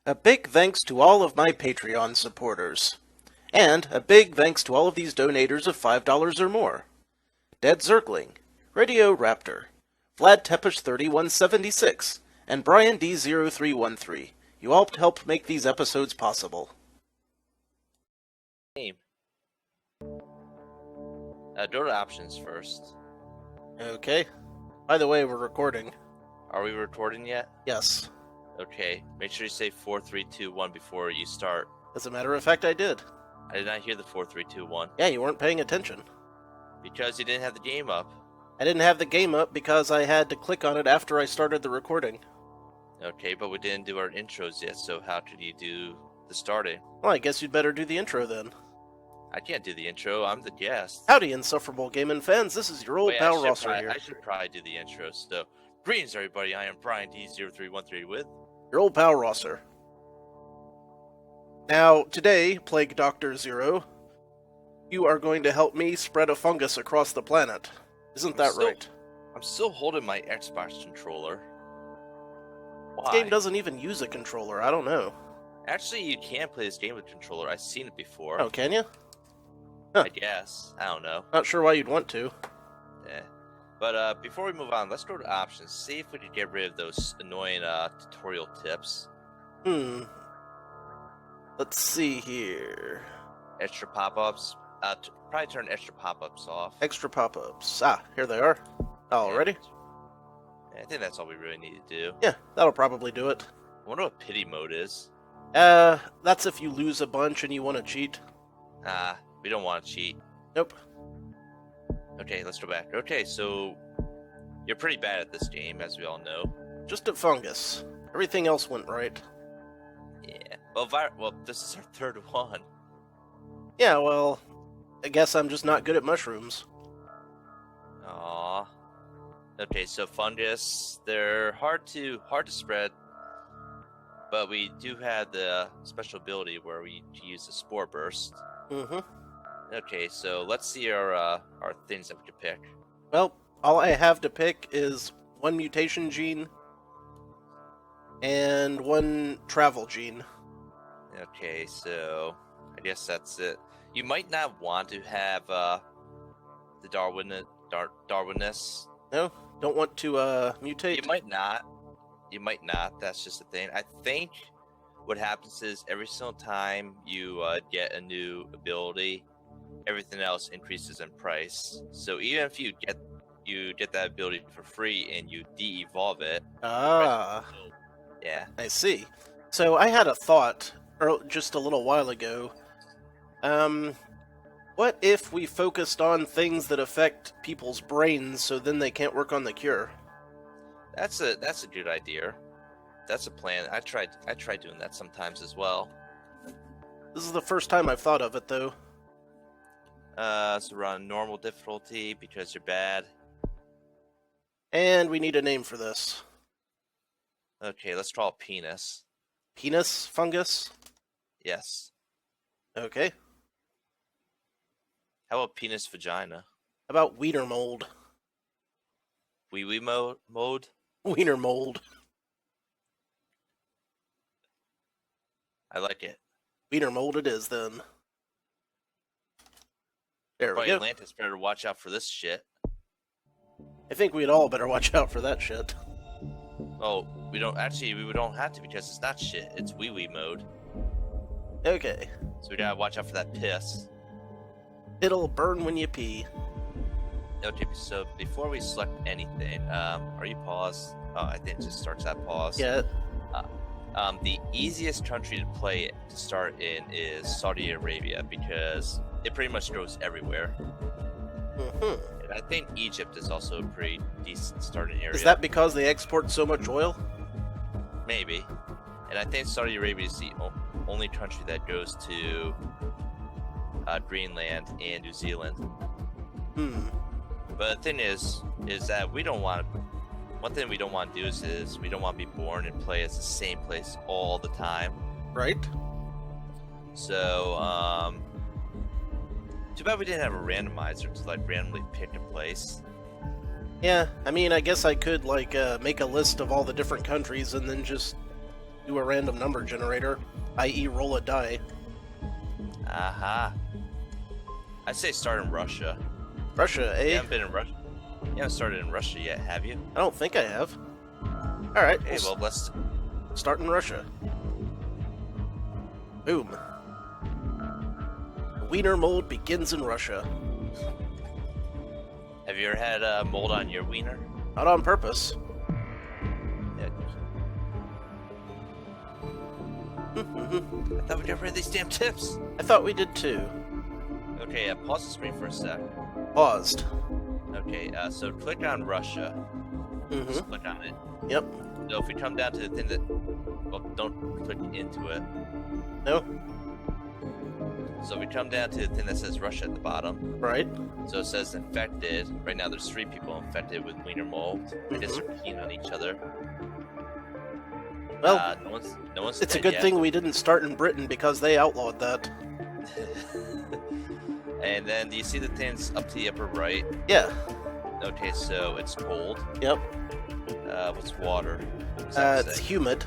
A big thanks to all of my Patreon supporters. And a big thanks to all of these donators of $5 or more. Dead Zerkling, Radio Raptor, Vlad Tepish 3176, and Brian D0313. You all help make these episodes possible. Name. Go to options first. Okay. By the way, we're recording. Are we recording yet? Yes. Okay. Make sure you say 4, 3, 2, 1 before you start. As a matter of fact, I did. I did not hear the 4, 3, 2, 1. Yeah, you weren't paying attention. Because you didn't have the game up. I didn't have the game up because I had to click on it after I started the recording. Okay, but we didn't do our intros yet, so how could you do the starting? Well, I guess you'd better do the intro then. I can't do the intro, I'm the guest. Howdy, Insufferable Gaming fans, this is your old pal Rosser here. I should probably do the intro, so... Greetings everybody, I am Brian D0313 with... Your old pal Rosser. Now, today, Plague Doctor Zerro, you are going to help me spread a fungus across the planet. Isn't that right? I'm still holding my Xbox controller. Why? This game doesn't even use a controller, I don't know. Actually, you can play this game with a controller. I've seen it before. Oh, can you? Huh. I guess. I don't know. Not sure why you'd want to. Yeah. But before we move on, let's go to options. See if we can get rid of those annoying tutorial tips. Let's see here. Extra pop-ups. Probably turn extra pop-ups off. Extra pop-ups. Ah, here they are. Already? Yeah, I think that's all we really need to do. Yeah, that'll probably do it. I wonder what pity mode is. That's if you lose a bunch and you want to cheat. We don't want to cheat. Nope. Okay, let's go back. Okay, so you're pretty bad at this game, as we all know. Just at fungus. Everything else went right. Yeah. Well, this is our third one. Yeah, well, I guess I'm just not good at mushrooms. Aww. Okay, so fungus, they're hard to spread, but we do have the special ability where we use the spore burst. Mm-hmm. Okay, so let's see our things that we could pick. Well, all I have to pick is one mutation gene and one travel gene. Okay, so I guess that's it. You might not want to have the Darwiness. No? Don't want to mutate? You might not. You might not. That's just the thing. I think what happens is every single time you get a new ability, everything else increases in price. So even if you get that ability for free and you de-evolve it. Yeah. I see. So I had a thought just a little while ago. What if we focused on things that affect people's brains so then they can't work on the cure? That's a good idea. That's a plan. I tried doing that sometimes as well. This is the first time I've thought of it, though. So we're on normal difficulty because you're bad. And we need a name for this. Okay, let's call it penis. Penis fungus? Yes. Okay. How about penis vagina? How about wiener mold? Wee mode? Wiener mold. I like it. Wiener mold it is, then. There we go. Atlantis better watch out for this shit. I think we'd all better watch out for that shit. Oh, we don't have to because it's not shit. It's wee mode. Okay. So we gotta watch out for that piss. It'll burn when you pee. Okay, so before we select anything, are you paused? Oh, I think it just starts at pause. Yeah. The easiest country to play to start in is Saudi Arabia because it pretty much goes everywhere. Mm-hmm. And I think Egypt is also a pretty decent starting area. Is that because they export so much oil? Maybe. And I think Saudi Arabia is the only country that goes to Greenland and New Zealand. But the thing is that one thing we don't want to do is we don't want to be born and play as the same place all the time. Right. So, too bad we didn't have a randomizer to randomly pick a place. Yeah, I mean, I guess I could make a list of all the different countries and then just do a random number generator, i.e. roll a die. Aha. I'd say start in Russia. Russia, eh? You haven't been in Russia. You haven't started in Russia yet, have you? I don't think I have. Alright, Okay, well, let's... start in Russia. Boom. The Weiner mold begins in Russia. Have you ever had mold on your wiener? Not on purpose. Yeah. I thought we never read these damn tips. I thought we did too. Okay, pause the screen for a sec. Paused. Okay, so click on Russia. Just click on it. Yep. So if we come down to the thing that... Well, don't click into it. No? So if we come down to the thing that says Russia at the bottom. Right. So it says infected. Right now there's 3 people infected with wiener mold. I guess they're peeing on each other. Well, no one's it's a dead good yet. thing we didn't start in Britain because they outlawed that. And then do you see the things up to the upper right? Yeah. Okay, so it's cold. Yep. What's water? What does that It's say? humid.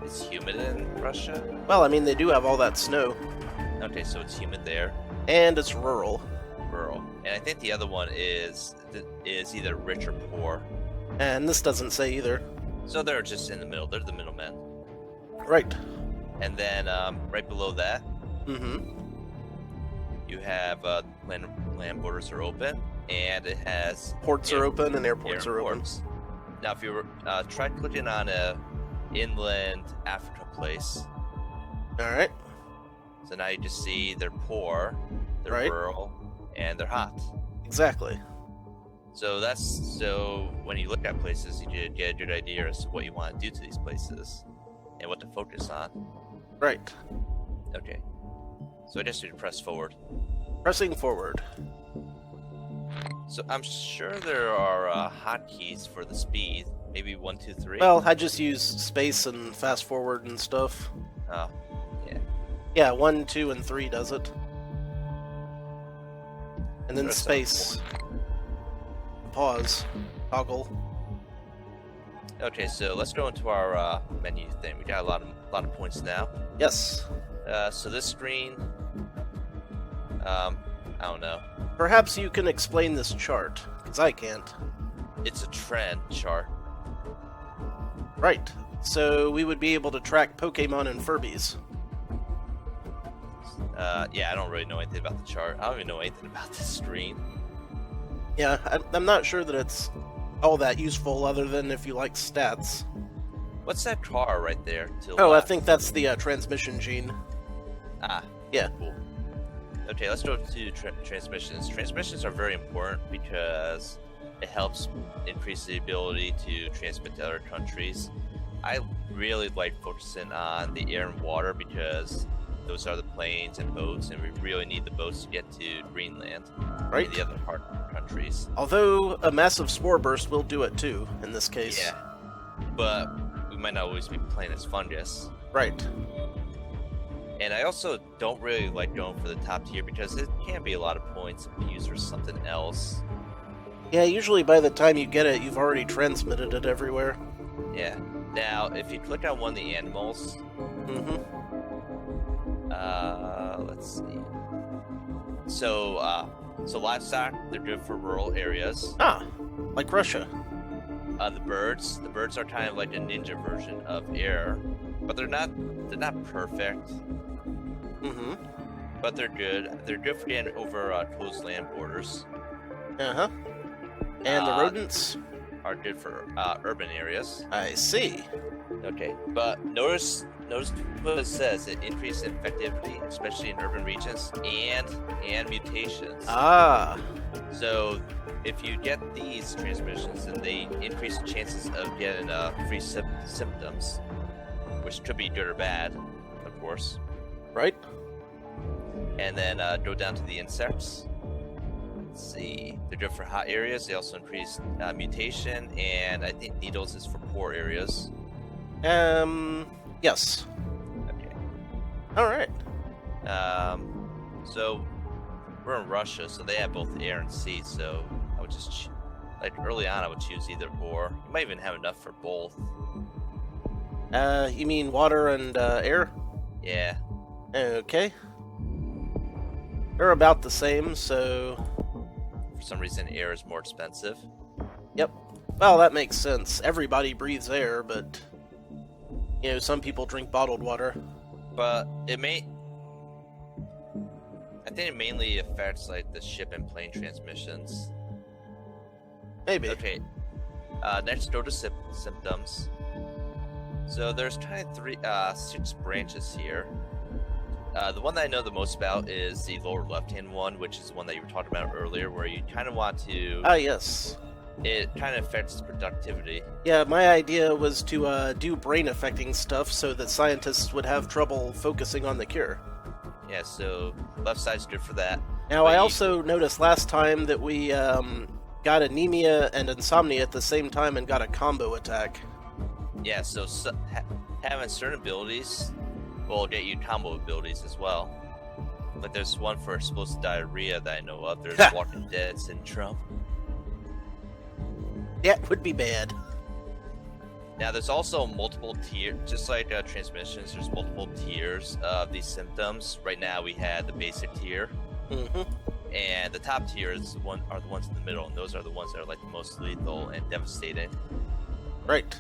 It's humid in Russia? Well, I mean, they do have all that snow. Okay, so it's humid there. And it's rural. Rural. And I think the other one is either rich or poor. And this doesn't say either. So they're just in the middle. They're the middlemen. Right. And then right below that, you have land borders are open, and it has Ports are open and airports are open. airports. Now, if you try clicking on a inland Africa place, Alright. so now you just see they're poor, they're Right. rural, and they're hot. Exactly. So when you look at places, you get a good idea as to what you want to do to these places and what to focus on. Right. Okay. So I guess you can press forward. Pressing forward. So I'm sure there are hotkeys for the speed. Maybe 1, 2, 3. Well, I just use space and fast forward and stuff. Oh, yeah. Yeah, 1, 2, and 3 does it. And then Press space. Pause. Toggle. Okay, so let's go into our menu thing. We got a lot of points now. Yes. So this screen, I don't know. Perhaps you can explain this chart, because I can't. It's a trend chart. Right. So we would be able to track Pokemon and Furbies. Yeah, I don't really know anything about the chart. I don't even know anything about this screen. Yeah, I'm not sure that it's all that useful other than if you like stats. What's that car right there? To the Oh, I left? think that's the transmission gene. Ah, Yeah. cool. Okay, let's go to transmissions. Transmissions are very important because it helps increase the ability to transmit to other countries. I really like focusing on the air and water because those are the planes and boats, and we really need the boats to get to Greenland Right. and the other countries. Although a massive spore burst will do it too, in this case. Yeah, but we might not always be playing as Fungus. Right. And I also don't really like going for the top tier because it can be a lot of points if you use for something else. Yeah, usually by the time you get it, you've already transmitted it everywhere. Yeah. Now, if you click on one of the animals, let's see. So livestock, they're good for rural areas. Ah, like Russia. The birds are kind of like a ninja version of air, but they're not perfect. But they're good. They're good for getting over closed land borders. Uh-huh. And the rodents? Are good for urban areas. I see. Okay, but notice what it says. It increases infectivity, especially in urban regions, and mutations. Ah. So if you get these transmissions, then they increase the chances of getting free symptoms, which could be good or bad, of course. Right? And then go down to the insects. Let's see. They're good for hot areas. They also increase mutation, and I think needles is for poor areas. Yes. Okay. Alright. So we're in Russia, so they have both air and sea. So I would just like early on, I would choose either or. You might even have enough for both. You mean water and air? Yeah. Okay. They're about the same, so... For some reason, air is more expensive. Yep. Well, that makes sense. Everybody breathes air, but... You know, some people drink bottled water. But it may... I think it mainly affects, like, the ship and plane transmissions. Maybe. Okay. Next, go to symptoms. So there's kind of 6 branches here. The one that I know the most about is the lower left-hand one, which is the one that you were talking about earlier, where you kind of want to... Ah, yes. It kind of affects productivity. Yeah, my idea was to do brain-affecting stuff so that scientists would have trouble focusing on the cure. Yeah, so left side's good for that. Now, I also noticed last time that we got anemia and insomnia at the same time and got a combo attack. Yeah, so having certain abilities will get you combo abilities as well. But there's one for explosive diarrhea that I know of. There's Walking Dead syndrome. Yeah, it would be bad. Now, there's also multiple tiers, just like transmissions, there's multiple tiers of these symptoms. Right now, we had the basic tier. Mm-hmm. And the top tiers are the ones in the middle, and those are the ones that are like the most lethal and devastating. Right.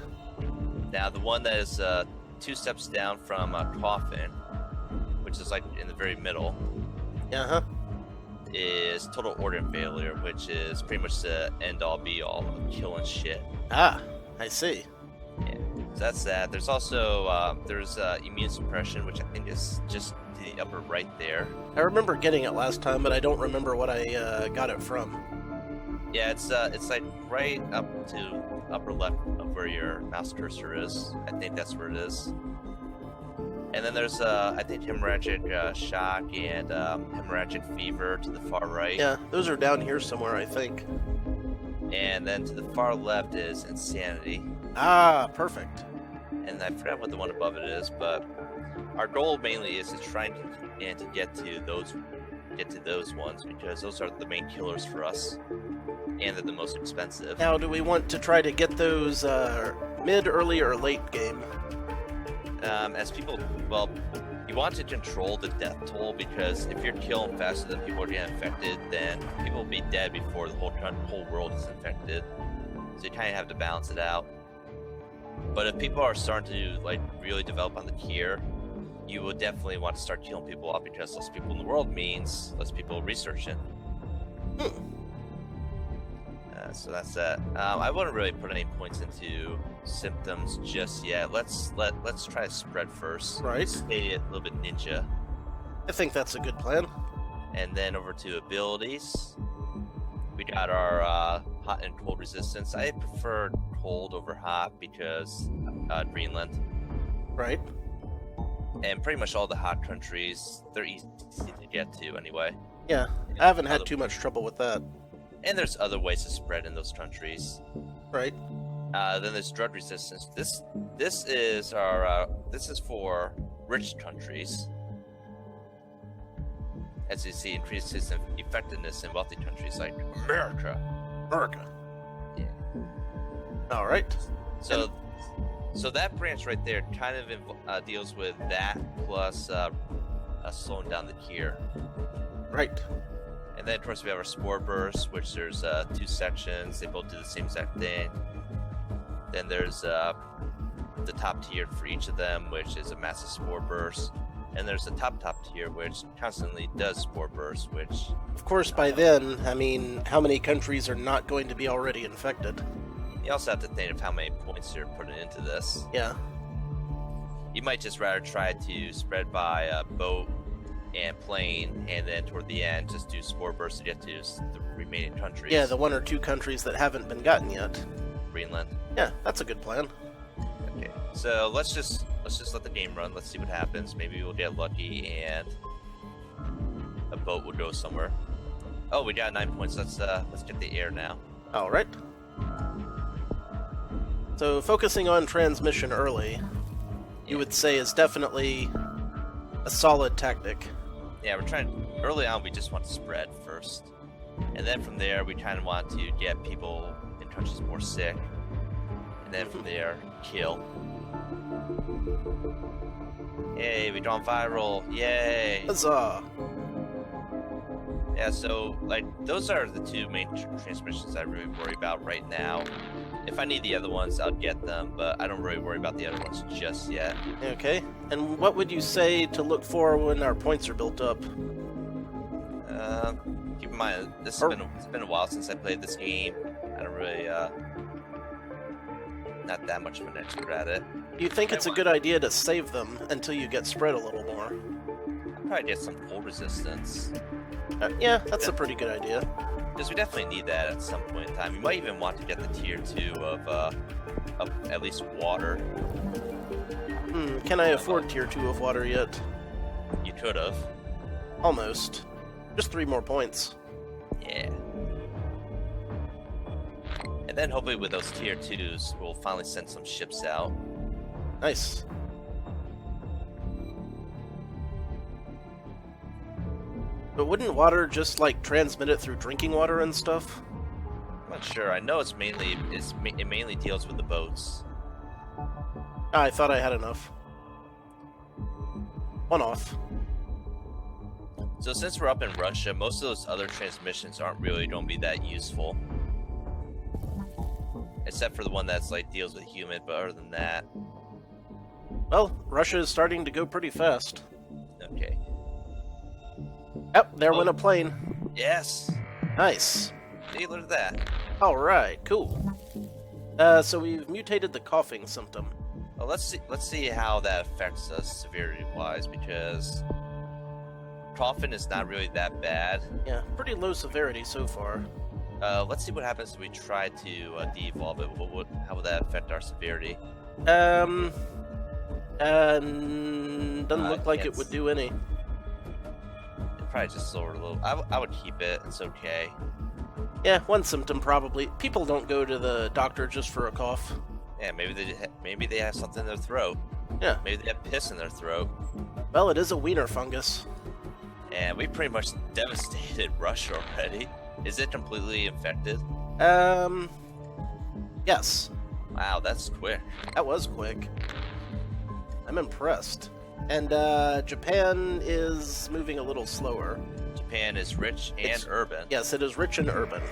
Now, the one that is 2 steps down from coughing, which is like in the very middle, is total organ failure, which is pretty much the end-all be-all of killing shit. Ah, I see. Yeah, so that's that. There's also there's immune suppression, which I think is just to the upper right there. I remember getting it last time, but I don't remember what I got it from. Yeah, it's like right up to upper left of where your mouse cursor is. I think that's where it is. And then there's I think hemorrhagic shock and hemorrhagic fever to the far right. Yeah, those are down here somewhere, I think. And then to the far left is insanity. Ah, perfect. And I forgot what the one above it is, but our goal mainly is to try and get to those ones, because those are the main killers for us, and they're the most expensive. Now, do we want to try to get those mid, early, or late game? As people, well, you want to control the death toll, because if you're killing faster than people are getting infected, then people will be dead before the whole world is infected. So you kind of have to balance it out. But if people are starting to like really develop on the cure, you will definitely want to start killing people off, because less people in the world means less people researching. So that's that. I wouldn't really put any points into symptoms just yet. Let's try spread first. Right. Stay a little bit ninja. I think that's a good plan. And then over to abilities. We got our hot and cold resistance. I prefer cold over hot because Greenland. Right. And pretty much all the hot countries, they're easy to get to anyway. Yeah, I haven't had too much trouble with that. And there's other ways to spread in those countries. Right. Then there's drug resistance. This is our this is for rich countries. As you see, increases in effectiveness in wealthy countries like America. Yeah. All right. So that branch right there kind of deals with that plus slowing down the cure. Right. And then, of course, we have our Spore Burst, which there's 2 sections. They both do the same exact thing. Then there's the top tier for each of them, which is a massive Spore Burst. And there's the top tier, which constantly does Spore Burst, which... Of course, by then, I mean, how many countries are not going to be already infected? You also have to think of how many points you're putting into this. Yeah. You might just rather try to spread by boat and plane, and then toward the end, just do Spore Burst to get to the remaining countries. Yeah, the 1 or 2 countries that haven't been gotten yet. Greenland. Yeah, that's a good plan. Okay, so let's just let the game run. Let's see what happens. Maybe we'll get lucky and a boat will go somewhere. Oh, we got 9 points. Let's get the air now. All right. So focusing on transmission early, you would say is definitely a solid tactic. Yeah, we're trying. Early on, we just want to spread first, and then from there, we kind of want to get people in countries more sick, and then from there, kill. Yay, we drawn viral. Yay. Huzzah! Yeah, so, like, those are the two main transmissions I really worry about right now. If I need the other ones, I'll get them, but I don't really worry about the other ones just yet. Okay. And what would you say to look for when our points are built up? Keep in mind, it's been a while since I played this game. I don't really, not that much of an expert at it. Do you think it's a good idea to save them until you get spread a little more? I'll probably get some cold resistance. Yeah, that's a pretty good idea. Because we definitely need that at some point in time. You might even want to get the tier 2 of at least water. Can I afford tier 2 of water yet? You could have. Almost. Just 3 more points. Yeah. And then hopefully with those tier 2s, we'll finally send some ships out. Nice. But wouldn't water just, like, transmit it through drinking water and stuff? I'm not sure. I know it mainly deals with the boats. I thought I had enough. One off. So since we're up in Russia, most of those other transmissions aren't really going to be that useful. Except for the one that's, like, deals with human, but other than that... Well, Russia is starting to go pretty fast. Okay. Yep, there went a plane. Yes! Nice. See, look at that. Alright, cool. So we've mutated the coughing symptom. Well, let's see how that affects us severity-wise, because coughing is not really that bad. Yeah, pretty low severity so far. Let's see what happens if we try to de-evolve it. How would that affect our severity? Doesn't look like it would do any. Probably just lower a little. I would keep it. It's okay. Yeah, one symptom probably. People don't go to the doctor just for a cough. Yeah, maybe they have something in their throat. Yeah. Maybe they have piss in their throat. Well, it is a Weiner fungus. And we pretty much devastated Russia already. Is it completely infected? Yes. Wow, that's quick. That was quick. I'm impressed. And, Japan is moving a little slower. Japan is rich and urban. Yes, it is rich and urban.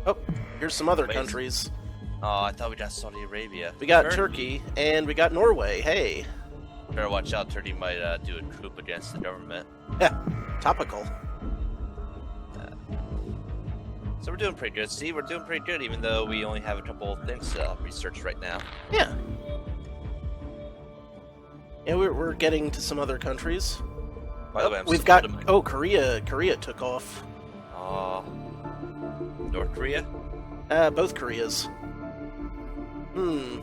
Oh, here's some other countries. Oh, I thought we got Saudi Arabia. We got Turkey, and we got Norway. Hey. Better watch out, Turkey might do a coup against the government. Yeah, topical. So we're doing pretty good. See, we're doing pretty good, even though we only have a couple of things to research right now. Yeah. Yeah, we're getting to some other countries. By the way, we've got Korea. Korea took off. North Korea? Both Koreas. The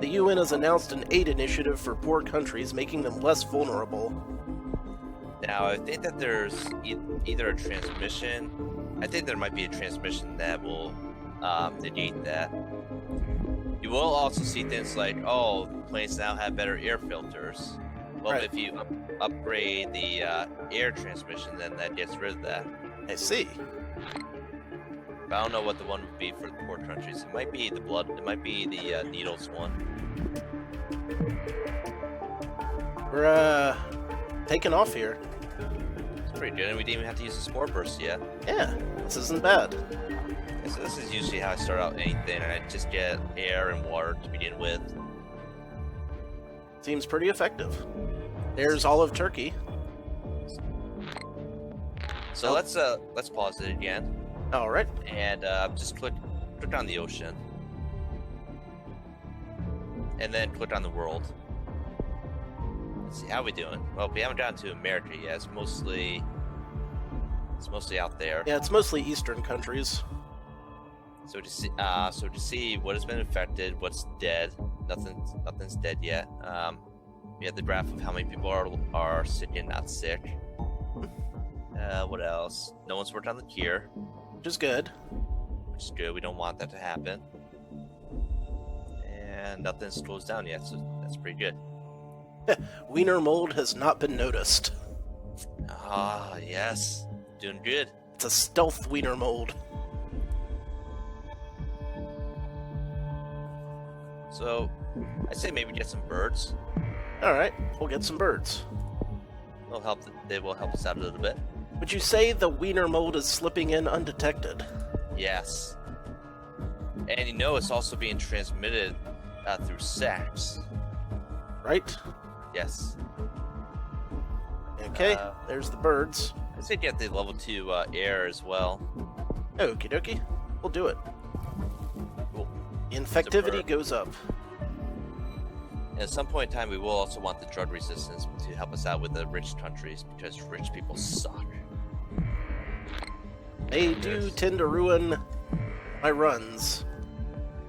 UN has announced an aid initiative for poor countries, making them less vulnerable. Now, I think that there's either a transmission. I think there might be a transmission that will negate that. You will also see things like, oh, planes now have better air filters. Well, right. If you upgrade the air transmission, then that gets rid of that. I see. But I don't know what the one would be for the poor countries. It might be the blood. It might be the needles one. We're taking off here. It's pretty good, and we didn't even have to use the spore burst yet. Yeah, this isn't bad. Yeah, so this is usually how I start out anything, and I just get air and water to begin with. Seems pretty effective. There's all of Turkey. So let's pause it again. All right. And just click on the ocean, and then click on the world. Let's see how we doing. Well, we haven't gotten to America yet. It's mostly out there. Yeah, it's mostly Eastern countries. So to see what has been infected, what's dead. Nothing's dead yet. We have the graph of how many people are sick and not sick. What else? No one's worked on the cure. Which is good. Which is good. We don't want that to happen. And nothing's closed down yet, so that's pretty good. Weiner mold has not been noticed. Ah, yes. Doing good. It's a stealth Weiner mold. So, I say maybe get some birds. Alright, we'll get some birds. They'll help. They will help us out a little bit. Would you say the Weiner mold is slipping in undetected? Yes. And you know it's also being transmitted through sex. Right? Yes. Okay, there's the birds. I say get the level 2 air as well. Okie dokie. We'll do it. Cool. Infectivity goes up. And at some point in time, we will also want the drug resistance to help us out with the rich countries, because rich people suck. They do tend to ruin my runs.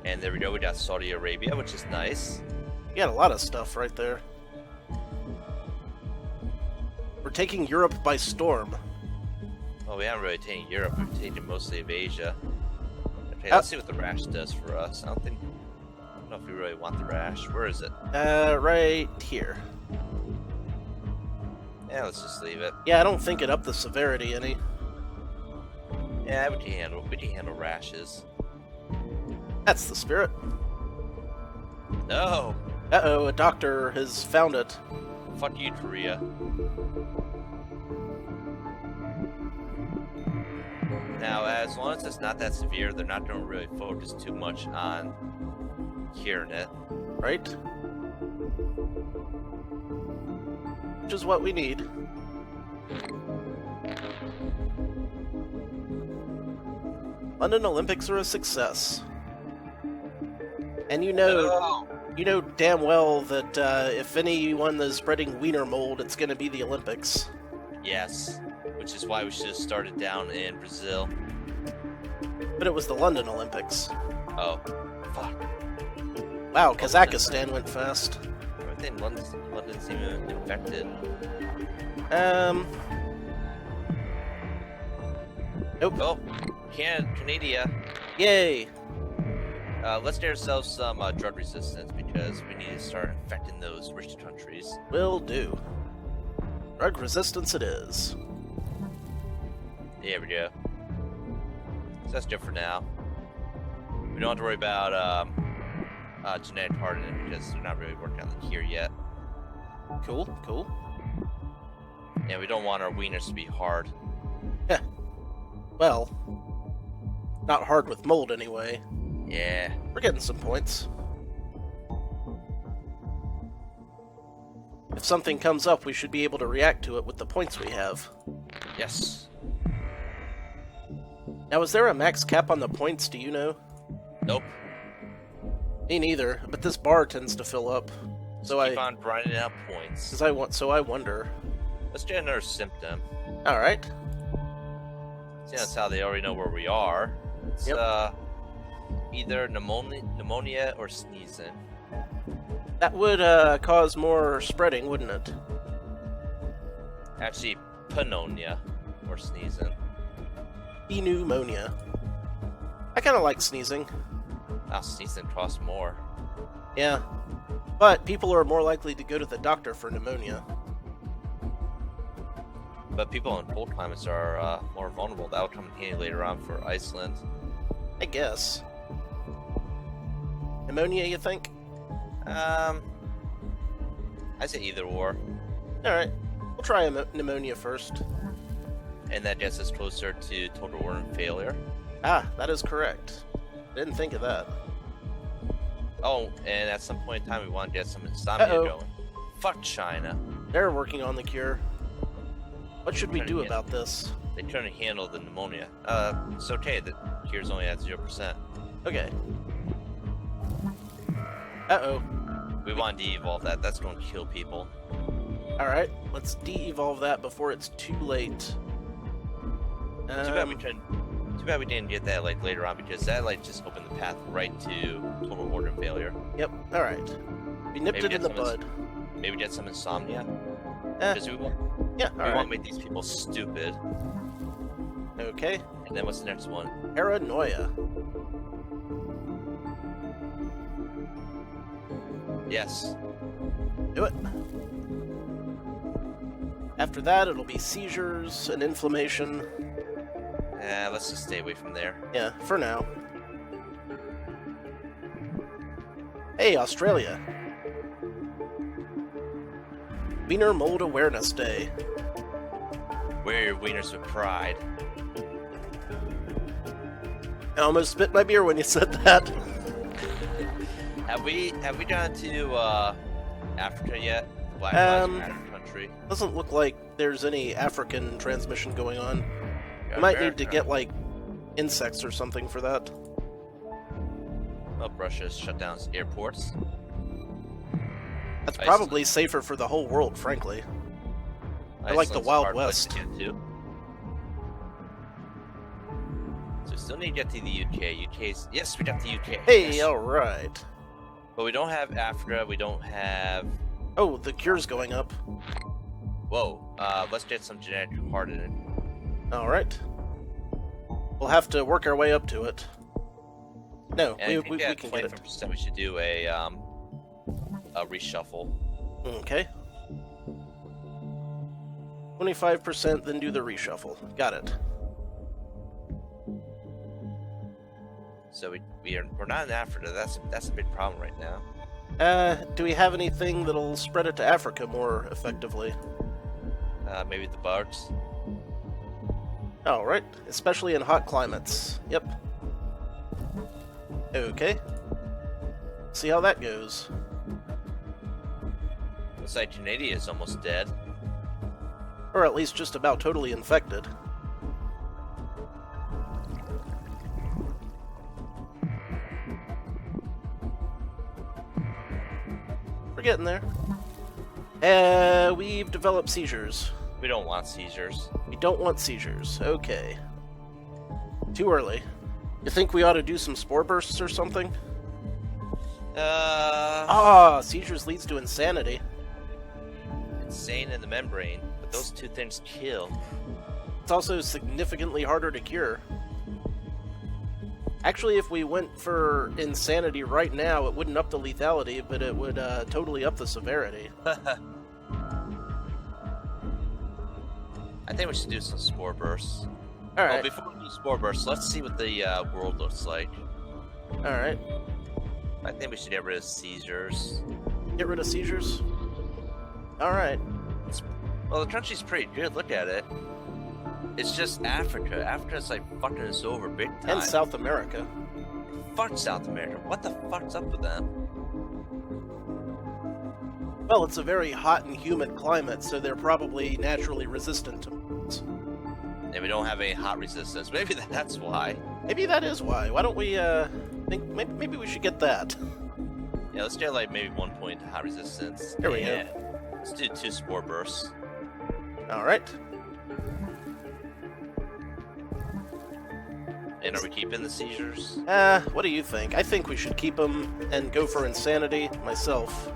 And there we go, we got Saudi Arabia, which is nice. You got a lot of stuff right there. We're taking Europe by storm. Well, we haven't really taken Europe, we've taken mostly of Asia. Okay, let's see what the rash does for us. I don't know if we really want the rash. Where is it? Right here. Yeah, let's just leave it. Yeah, I don't think it upped the severity any. Yeah, we can handle rashes. That's the spirit. No! Uh-oh, a doctor has found it. Fuck you, Korea. Now, as long as it's not that severe, they're not going to really focus too much on curing it. Right? Which is what we need. London Olympics are a success. And you know damn well that if anyone is spreading Weiner mold, it's going to be the Olympics. Yes, which is why we should have started down in Brazil. But it was the London Olympics. Oh, fuck. Wow, Kazakhstan went fast. I think London's even infected. Nope. Oh, Canada. Yay! Let's get ourselves some drug resistance, because we need to start infecting those rich countries. Will do. Drug resistance it is. There we go. So that's good for now. We don't have to worry about genetic hardening, because they're not really working on the cure yet. Cool, cool. And we don't want our wieners to be hard. Yeah. Well, not hard with mold anyway. Yeah. We're getting some points. If something comes up, we should be able to react to it with the points we have. Yes. Now, is there a max cap on the points, do you know? Nope. Me neither, but this bar tends to fill up. So Keep on grinding out points. So I wonder. Let's get another symptom. Alright. See, that's how they already know where we are. It's either pneumonia or sneezing. That would cause more spreading, wouldn't it? Actually, pneumonia or sneezing. Pneumonia. I kind of like sneezing. Sneezing costs more. Yeah. But people are more likely to go to the doctor for pneumonia. But people in cold climates are more vulnerable. That'll come in handy later on for Iceland. I guess. Pneumonia, you think? I say either or. Alright. We'll try pneumonia first. And that gets us closer to total organ failure. Ah, that is correct. Didn't think of that. Oh, and at some point in time we want to get some insomnia going. Fuck China. They're working on the cure. What should we do Yeah. about this? They couldn't handle the pneumonia. It's okay, the cure's only at 0%. Okay. Uh-oh. We want to de-evolve that. That's going to kill people. Alright, let's de-evolve that before it's too late. Too bad we didn't get that like later on, because that like just opened the path right to total organ failure. Yep, alright. We nipped it in the bud. Maybe get some insomnia. Eh, Because we yeah, want alright. to make these people stupid. Okay. And then what's the next one? Paranoia. Yes. Do it. After that, it'll be seizures and inflammation. Let's just stay away from there. Yeah, for now. Hey, Australia. Wiener Mold Awareness Day. Wear your wieners with pride. I almost spit my beer when you said that. Have we gone to Africa yet? The Black Lives Matter country. Doesn't look like there's any African transmission going on. Yeah, We might need America. to get, like, insects or something for that. Well, Russia's shut down its airports. That's Iceland. probably safer for the whole world, frankly. I like the Iceland's a Wild hard place West. to get to. So we still need to get to the UK. UK's yes, we got the UK. Hey, yes. alright. But we don't have Africa. We don't have. Oh, the cure's going up. Whoa. Let's get some genetic hardening. Alright. We'll have to work our way up to it. No, And we at can get it. 25%, we should do a reshuffle. Okay. 25%, then do the reshuffle. Got it. So we're not in Africa. That's a big problem right now. Do we have anything that'll spread it to Africa more effectively? Maybe the bugs. Alright, especially in hot climates. Yep. Okay. See how that goes. Looks like Canada is almost dead. Or at least just about totally infected. We're getting there. We've developed seizures. We don't want seizures. We don't want seizures. Okay. Too early. You think we ought to do some spore bursts or something? Seizures leads to insanity. Insane in the membrane, but those two things kill. It's also significantly harder to cure. Actually, if we went for insanity right now, it wouldn't up the lethality, but it would totally up the severity. I think we should do some spore bursts. Alright, Well, before we do spore bursts, let's see what the world looks like. alright. I think we should get rid of seizures. Get rid of seizures? Alright. Well, the country's pretty good. Look at it. It's just Africa. Africa's like fucking us over big time. And South America. Fuck South America. What the fuck's up with them? Well, it's a very hot and humid climate, so they're probably naturally resistant to it. And we don't have any hot resistance. Maybe that's why. Maybe that is why. Why don't we, think maybe we should get that. Yeah, let's get like maybe 1 point hot resistance. There we go. And let's do 2 spore bursts. Alright. And are we keeping the seizures? What do you think? I think we should keep them and go for insanity myself.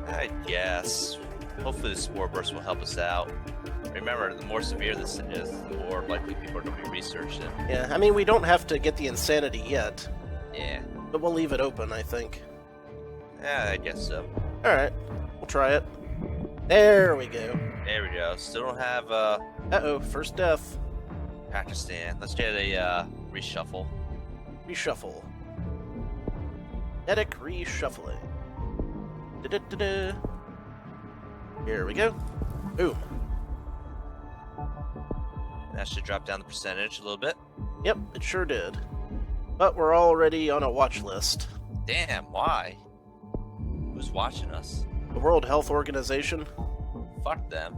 I guess. Hopefully the spore burst will help us out. Remember, the more severe this is, the more likely people are going to be researching. Yeah, I mean, we don't have to get the insanity yet, Yeah. but we'll leave it open, I think. Yeah, I guess so. Alright, we'll try it. There we go. There we go. Still don't have Uh-oh, first death. Pakistan. Let's get a reshuffle. Reshuffle. Medic reshuffling. Da-da-da-da. Here we go. Boom. That should drop down the percentage a little bit. Yep, it sure did. But we're already on a watch list. Damn, why? Who's watching us? The World Health Organization. Fuck them.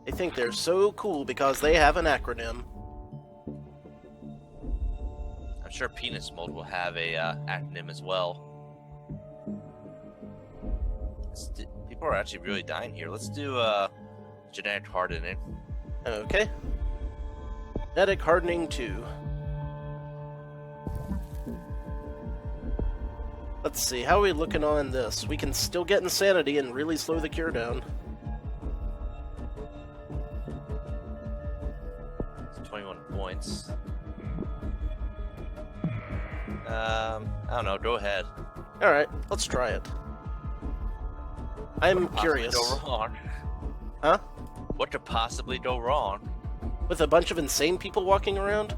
They think they're so cool because they have an acronym. I'm sure penis mold will have a acronym as well. People are actually really dying here. Let's do genetic hardening. Okay. Genetic hardening 2. Let's see, how are we looking on this? We can still get insanity and really slow the cure down. It's 21 points. I don't know. Go ahead. Alright, let's try it. I'm Possibly curious. Go wrong. Huh? What could possibly go wrong? With a bunch of insane people walking around?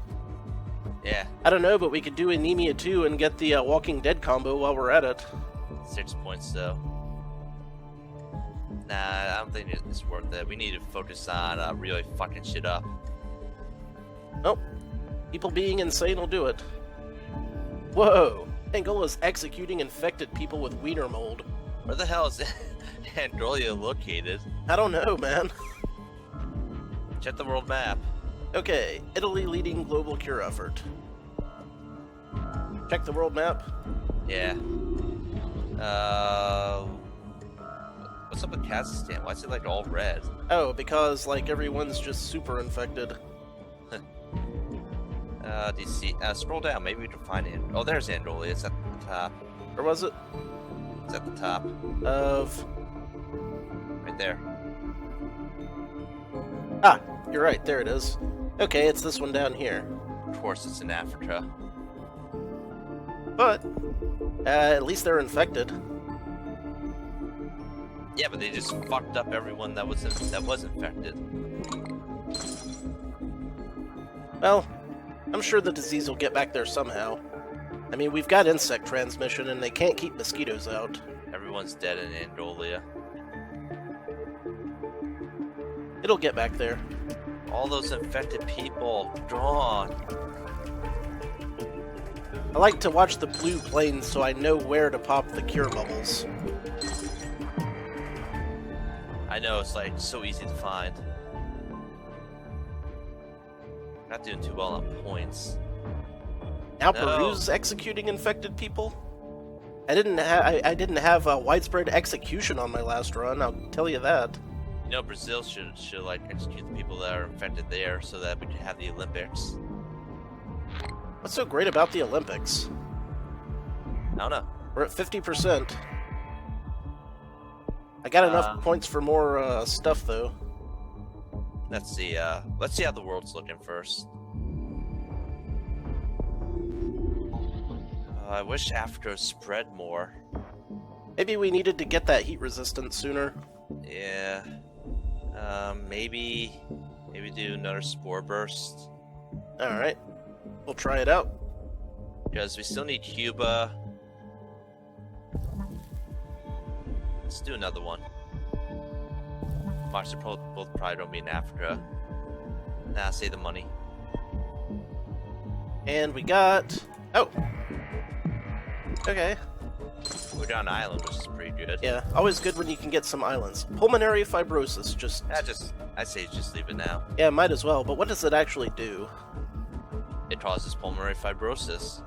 Yeah, I don't know, but we could do Anemia 2 and get the Walking Dead combo while we're at it. 6 points though. Nah, I don't think it's worth it. We need to focus on really fucking shit up. Nope. People being insane will do it. Whoa! Angola's executing infected people with Weiner mold. Where the hell is Androlia located? I don't know, man. Check the world map. Okay, Italy leading global cure effort. Check the world map. Yeah. What's up with Kazakhstan? Why is it like all red? Oh, because, like, everyone's just super infected. Do you see? Scroll down. Maybe we can find it. Oh, there's Andolia. It's at the top. Or was it? It's at the top. Of... Right there. Ah, you're right. There it is. Okay, it's this one down here. Of course, it's in Africa. But, at least they're infected. Yeah, but they just fucked up everyone that was infected. Well, I'm sure the disease will get back there somehow. I mean, we've got insect transmission, and they can't keep mosquitoes out. Everyone's dead in Andolia. It'll get back there. All those infected people gone. I like to watch the blue planes so I know where to pop the cure bubbles. I know, it's like so easy to find. Not doing too well on points. Now No. Peru's executing infected people? I didn't have widespread execution on my last run, I'll tell you that. You know, Brazil should like execute the people that are infected there so that we can have the Olympics. What's so great about the Olympics? I don't know. We're at 50%. I got enough points for more stuff, though. Let's see how the world's looking first. I wish Africa spread more. Maybe we needed to get that heat resistance sooner. Yeah. Maybe do another spore burst. Alright. We'll try it out. Because we still need Cuba. Let's do another one. Watch, they're both probably don't be in Africa. Nah, save the money. And we got... Oh! Okay. We're down an island, which is pretty good. Yeah, always good when you can get some islands. Pulmonary fibrosis, just... I say just leave it now. Yeah, might as well, but what does it actually do? It causes pulmonary fibrosis.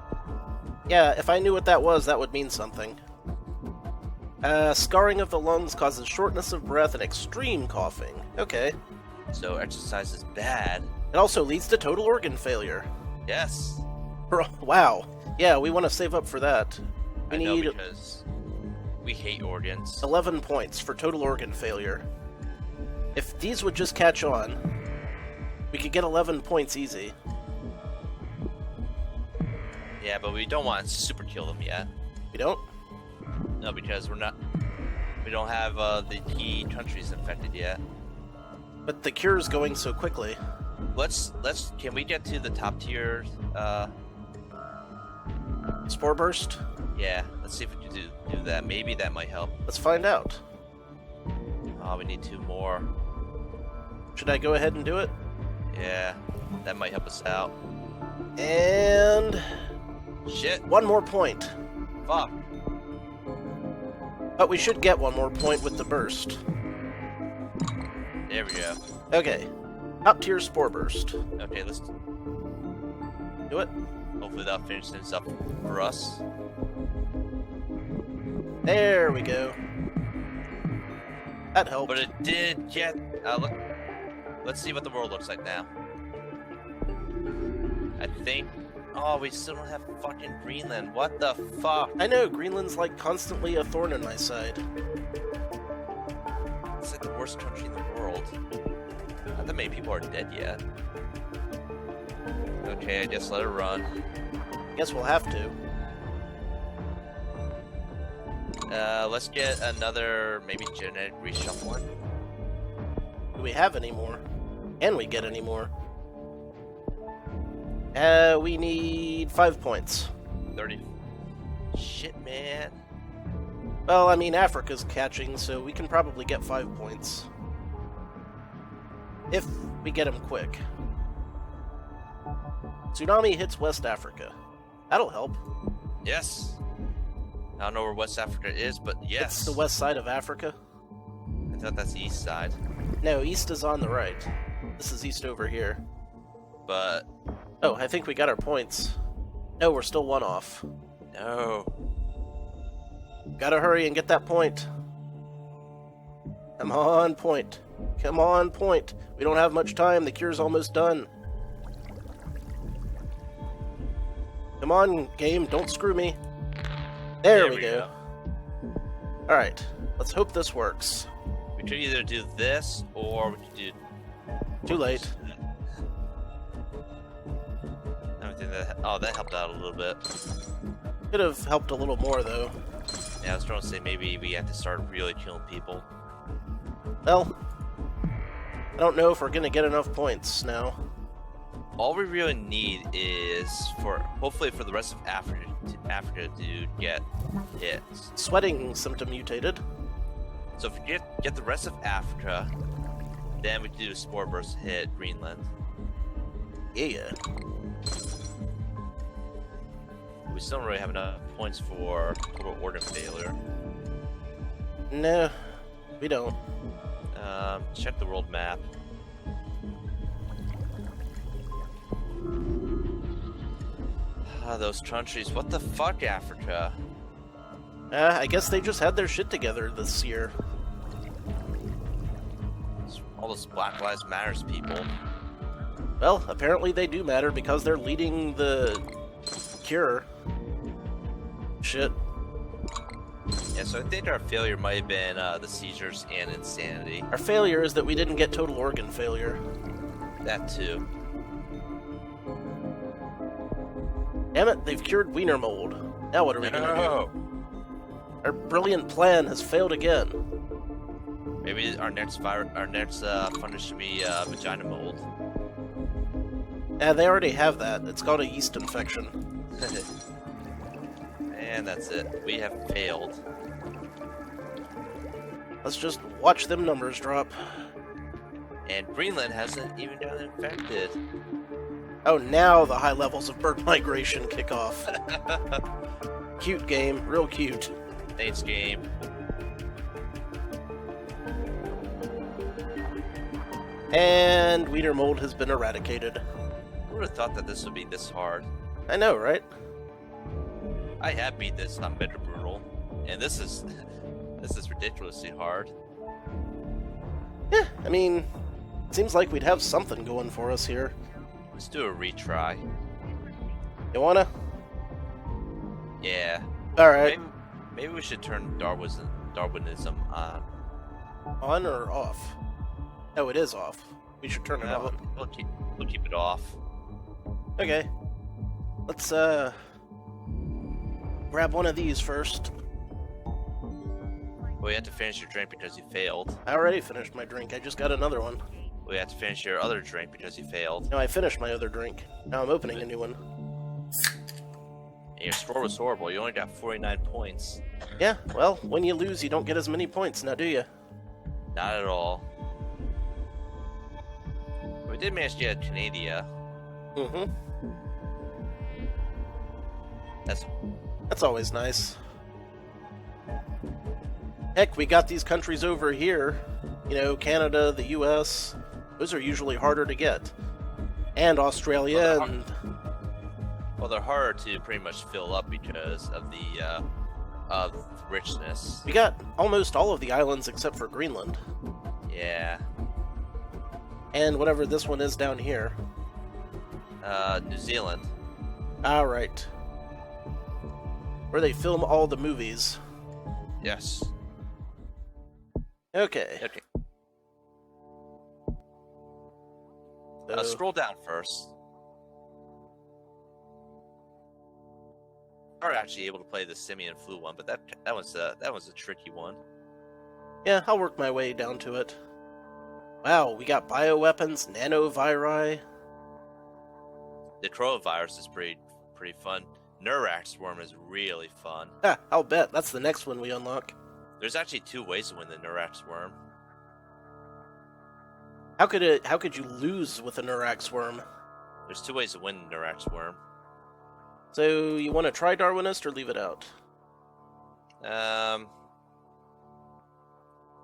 Yeah, if I knew what that was, that would mean something. Scarring of the lungs causes shortness of breath and extreme coughing. Okay. So exercise is bad. It also leads to total organ failure. Yes. Wow. Yeah, we want to save up for that. We I know, need because we hate organs. 11 points for total organ failure. If these would just catch on, we could get 11 points easy. Yeah, but we don't want to super kill them yet. We don't? No, because we don't have the key countries infected yet. But the cure's going so quickly. Can we get to the top tier? Spore burst? Yeah, let's see if we can do that. Maybe that might help. Let's find out. Oh, we need 2 more. Should I go ahead and do it? Yeah, that might help us out. And... Shit. 1 more point. Fuck. But we should get 1 more point with the burst. There we go. Okay. Top tier spore burst. Okay, let's Do it. hopefully that'll finish things up for us. There we go. That helped. But it did get. Look. Let's see what the world looks like now. I think. Oh, we still don't have fucking Greenland. What the fuck? I know, Greenland's like constantly a thorn in my side. It's like the worst country in the world. Not that many people are dead yet. Okay, I guess let it run. Guess we'll have to. Let's get another maybe genetic reshuffling. Do we have any more? Can we get any more? We need 5 points. 30. Shit, man. Well, I mean, Africa's catching, so we can probably get 5 points. If we get him quick. Tsunami hits West Africa. That'll help. Yes. I don't know where West Africa is, but yes. It's the west side of Africa. I thought that's the east side. No, east is on the right. This is east over here. But... Oh, I think we got our points. No, we're still 1 off. No. Gotta hurry and get that point. Come on, point. Come on, point. We don't have much time. The cure's almost done. Come on, game. Don't screw me. There we go. Alright. Let's hope this works. We could either do this, or we could do... Too late. I don't think that... Oh, that helped out a little bit. Could have helped a little more, though. Yeah, I was trying to say maybe we have to start really killing people. Well, I don't know if we're gonna get enough points now. All we really need is hopefully for the rest of Africa to get hit. Sweating symptom mutated. So if we get the rest of Africa, then we can do a spore burst hit Greenland. Yeah. We still don't really have enough points for total organ failure. No, we don't. Check the world map. Those countries. What the fuck, Africa? I guess they just had their shit together this year. All those Black Lives Matters people. Well, apparently they do matter because they're leading the cure. Shit. Yeah, so I think our failure might have been the seizures and insanity. Our failure is that we didn't get total organ failure. That too. Damn it, they've cured Weiner mold. Now what are we gonna do? Our brilliant plan has failed again. Maybe our next fungus should be vagina mold. Yeah, they already have that. It's called a yeast infection. And that's it. We have failed. Let's just watch them numbers drop. And Greenland hasn't even gotten infected. Oh, now the high levels of bird migration kick off. Cute game, real cute. Thanks, game. And Weiner mold has been eradicated. Who would have thought that this would be this hard? I know, right? I have beat this on Better Brutal, and this is ridiculously hard. Yeah, I mean, it seems like we'd have something going for us here. Let's do a retry. You wanna? Yeah. Alright. Maybe we should turn Darwinism on. On or off? Oh, it is off. We should turn it on. We'll keep it off. Okay. Let's, grab one of these first. Well, you have to finish your drink because you failed. I already finished my drink. I just got another one. Well, you have to finish your other drink because you failed. No, I finished my other drink. Now I'm opening a new one. And your score was horrible. You only got 49 points. Yeah, well, when you lose, you don't get as many points, now do you? Not at all. We did manage to get Canada. Mm-hmm. That's always nice. Heck, we got these countries over here. You know, Canada, the US. Those are usually harder to get. And Australia and... Well, they're harder to pretty much fill up because of the richness. We got almost all of the islands except for Greenland. Yeah. And whatever this one is down here. New Zealand. Alright. Where they film all the movies. Yes. Okay. Okay. So, Scroll down first. We are actually able to play the simian flu one, but that was a tricky one. yeah, I'll work my way down to it. Wow, we got bioweapons, nanoviri. The coronavirus is pretty fun. Neurax Swarm is really fun. Ha, I'll bet. That's the next one we unlock. There's actually 2 ways to win the Neurax Worm. How could you lose with a Neurax worm? There's 2 ways to win the Neurax Worm. So you want to try Darwinist or leave it out?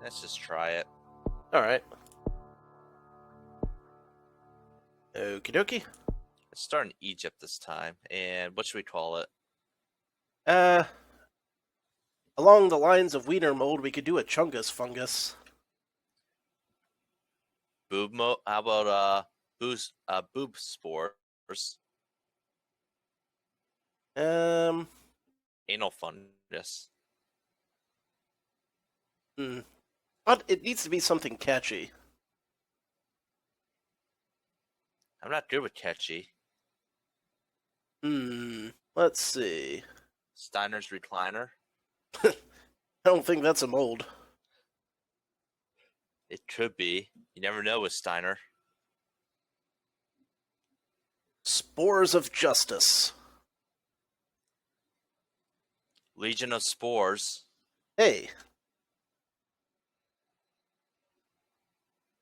Let's just try it. Alright. Okie dokie. Let's start in Egypt this time. And what should we call it? Along the lines of Weiner mold, we could do a Chungus fungus. Boob mo? How about boob spores? Anal fungus. But it needs to be something catchy. I'm not good with catchy. Let's see. Steiner's Recliner? I don't think that's a mold. It could be. You never know with Steiner. Spores of Justice. Legion of Spores. Hey.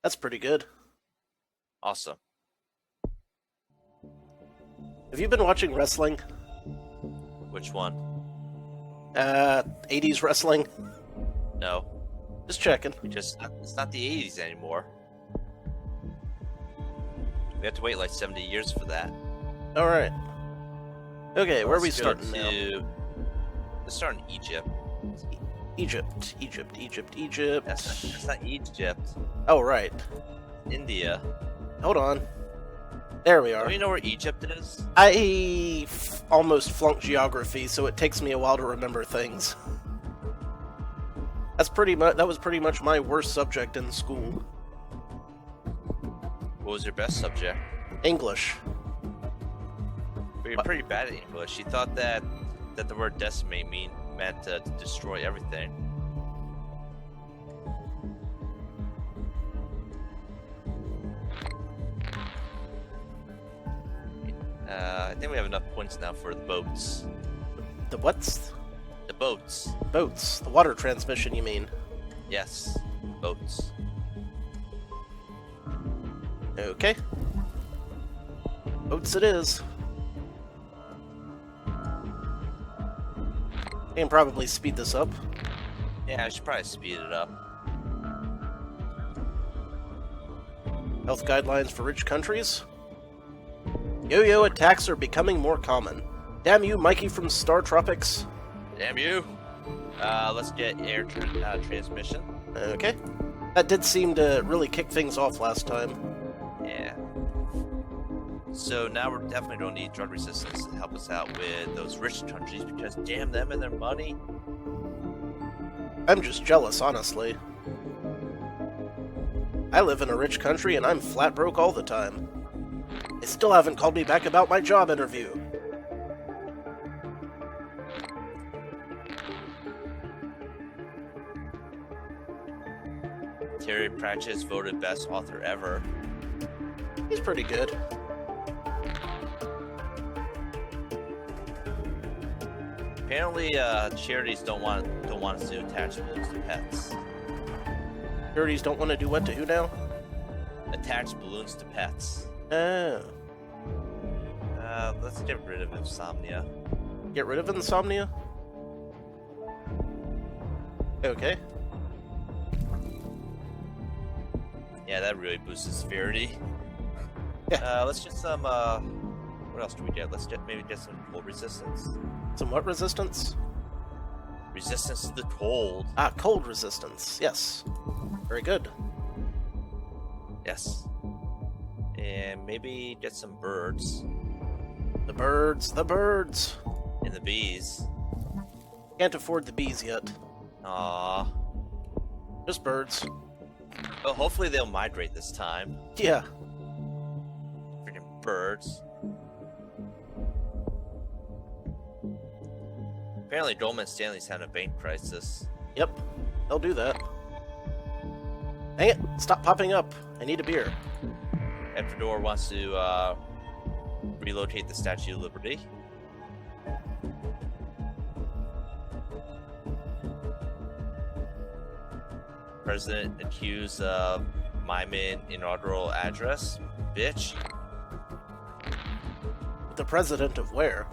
That's pretty good. Awesome. Have you been watching wrestling? Which one? 80s wrestling? No. Just checking. It's not the 80s anymore. We have to wait like 70 years for that. Alright. Okay, where are we starting now? Let's start in Egypt. Egypt. That's not Egypt. Oh, right. India. Hold on. There we are. Do you know where Egypt is? I almost flunked geography, so it takes me a while to remember things. That was pretty much my worst subject in school. What was your best subject? English. But you're pretty bad at English. You thought that the word decimate meant to destroy everything. I think we have enough points now for the boats. The what's? The boats. Boats. The water transmission, you mean? Yes, boats. Okay. Boats it is. I can probably speed this up. Yeah, I should probably speed it up. Health guidelines for rich countries. Yo-yo attacks are becoming more common. Damn you, Mikey from Star Tropics. Damn you! Let's get air transmission. Okay. That did seem to really kick things off last time. Yeah. So now we're definitely going to need drug resistance to help us out with those rich countries because damn them and their money. I'm just jealous, honestly. I live in a rich country and I'm flat broke all the time. They still haven't called me back about my job interview. Terry Pratchett's voted best author ever. He's pretty good. Apparently, charities don't want us to attach balloons to pets. Charities don't want to do what to who now? Attach balloons to pets. Oh. Let's get rid of insomnia. Get rid of insomnia? Okay. Yeah, that really boosts the severity. Yeah. Let's get some, what else do we get? Maybe get some cold resistance. Some what resistance? Resistance to the cold. Ah, cold resistance. Yes. Very good. Yes. And maybe get some birds. The birds. And the bees. Can't afford the bees yet. Aww. Just birds. Well, hopefully they'll migrate this time. Yeah. Freaking birds. Apparently Goldman Stanley's having a bank crisis. Yep. They'll do that. Dang it. Stop popping up. I need a beer. Ecuador wants to relocate the Statue of Liberty. President accused of miming inaugural address. Bitch. The president of where?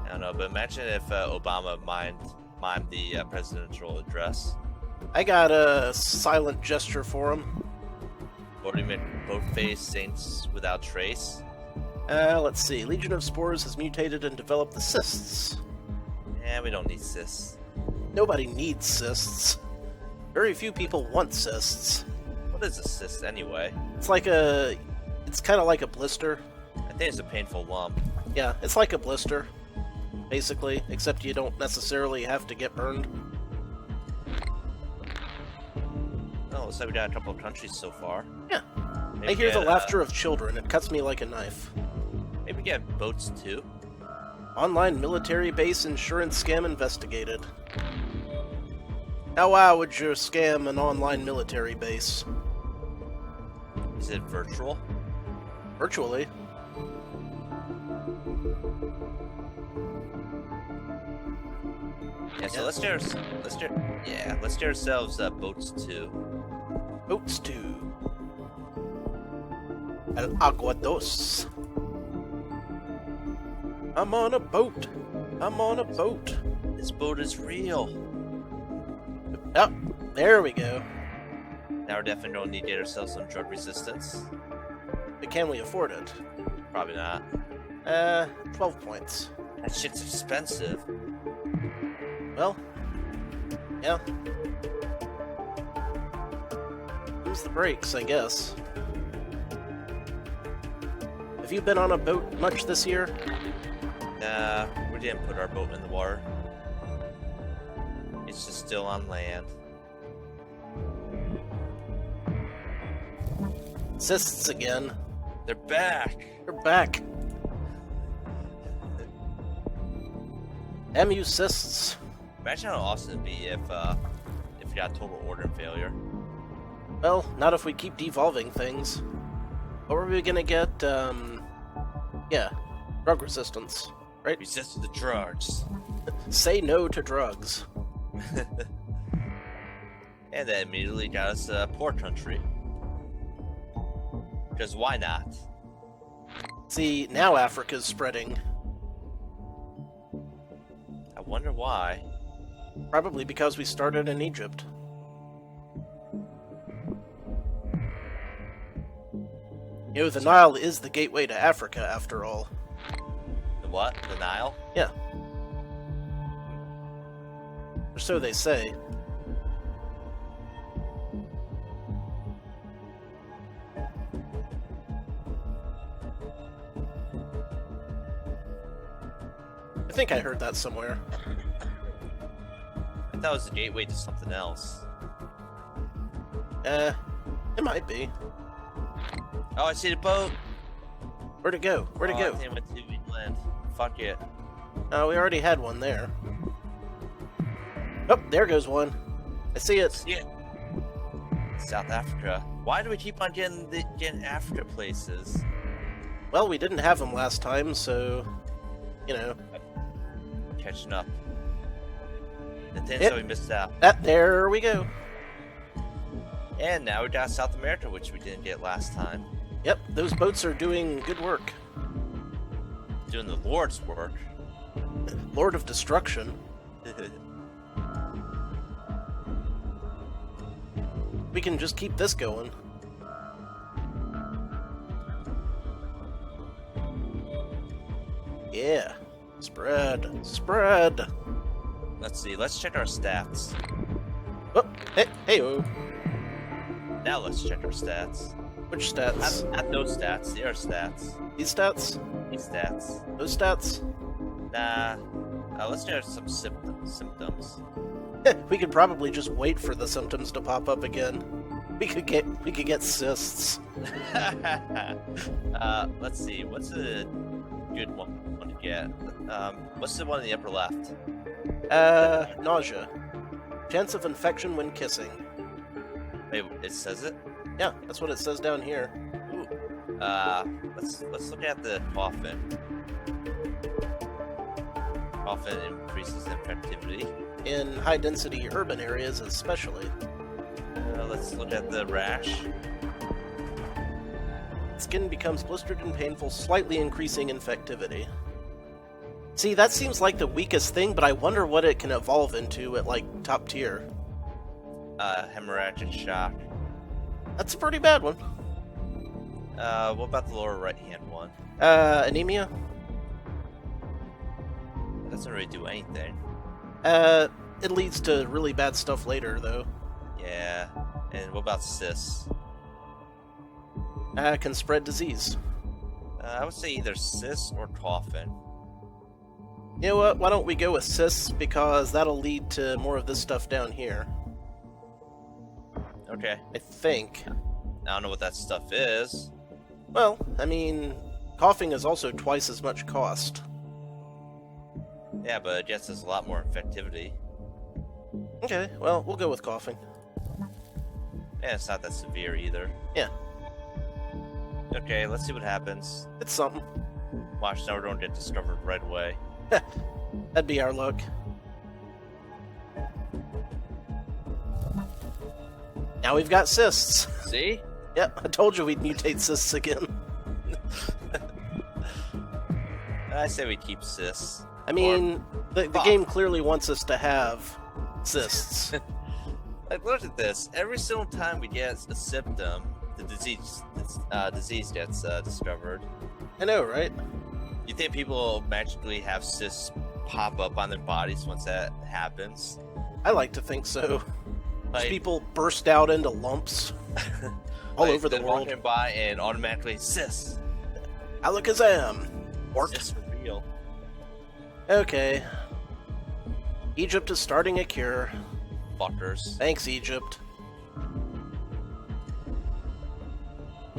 I don't know, but imagine if Obama mimed the presidential address. I got a silent gesture for him. Boat-faced saints without trace. Let's see. Legion of Spores has mutated and developed the cysts. Yeah, we don't need cysts. Nobody needs cysts. Very few people want cysts. What is a cyst anyway? It's kind of like a blister. I think it's a painful lump. Yeah, it's like a blister, basically, except you don't necessarily have to get burned. Oh, looks like we got a couple of countries so far. Yeah. Maybe I hear the get, laughter of children. It cuts me like a knife. Maybe get boats too. Online military base insurance scam investigated. How wow would you scam an online military base? Is it virtual? Virtually. Yeah, so let's get ourselves boats too. Boats too. El Agua Dos. I'm on a boat. I'm on a boat. This boat is real. Oh, there we go. Now we're definitely going to need to get ourselves some drug resistance. But can we afford it? Probably not. 12 points. That shit's expensive. Well, yeah. Use the brakes, I guess. Have you been on a boat much this year? Nah, we didn't put our boat in the water. It's just still on land. Cysts again. They're back! They're back. MU cysts. Imagine how awesome it'd be if we got total organ failure. Well, not if we keep devolving things. What were we gonna get? Yeah, drug resistance, right? Resist to the drugs. Say no to drugs. And that immediately got us a poor country. Because why not? See, now Africa's spreading. I wonder why. Probably because we started in Egypt. You know, the Nile is the gateway to Africa, after all. The what? The Nile? Yeah. Or so they say. I think I heard that somewhere. I thought it was the gateway to something else. It might be. Oh, I see the boat! Where'd it go? Where'd it I go? think it went to England. Fuck it. Oh, we already had one there. Oh, there goes one. I see it. See it? South Africa. Why do we keep on getting Africa places? Well, we didn't have them last time, so, you know. Catching up. The things Yep. that we missed out. There we go. And now we got South America, which we didn't get last time. Yep, those boats are doing good work. Doing the Lord's work. Lord of Destruction. We can just keep this going. Yeah. Spread. Spread. Let's see. Let's check our stats. Oh, hey-oh. Now let's check our stats. Which stats? Not those stats. The other stats. These stats? These stats. Those stats? Nah. Let's check some symptoms. We could probably just wait for the symptoms to pop up again. We could get cysts. Let's see. What's a good one to get? What's the one in the upper left? Nausea. Chance of infection when kissing. Wait, it says it? Yeah, that's what it says down here. Ooh. Let's look at the coffin. Coffin increases infectivity. In high-density urban areas especially. Let's look at the rash. Skin becomes blistered and painful, slightly increasing infectivity. See, that seems like the weakest thing, but I wonder what it can evolve into at, like, top tier. Hemorrhagic shock. That's a pretty bad one. What about the lower right-hand one? Anemia? It doesn't really do anything. It leads to really bad stuff later, though. Yeah. And what about cysts? Can spread disease. I would say either cysts or coffin. You know what? Why don't we go with cysts, because that'll lead to more of this stuff down here. Okay. I think. I don't know what that stuff is. Well, I mean, coughing is also twice as much cost. Yeah, but it gets us a lot more infectivity. Okay, well, we'll go with coughing. Yeah, it's not that severe either. Yeah. Okay, let's see what happens. It's something. Watch, now we don't get discovered right away. That'd be our luck. Now we've got cysts. See? Yep, I told you we'd mutate cysts again. I say we keep cysts. I mean, the game clearly wants us to have cysts. Like, look at this. Every single time we get a symptom, the disease gets discovered. I know, right? You think people will magically have cysts pop up on their bodies once that happens? I like to think so. Like, People burst out into lumps all like, over the they're world. walking by and automatically cysts. Alakazam! Worked. Cysts for real. Okay. Egypt is starting a cure. Fuckers. Thanks, Egypt.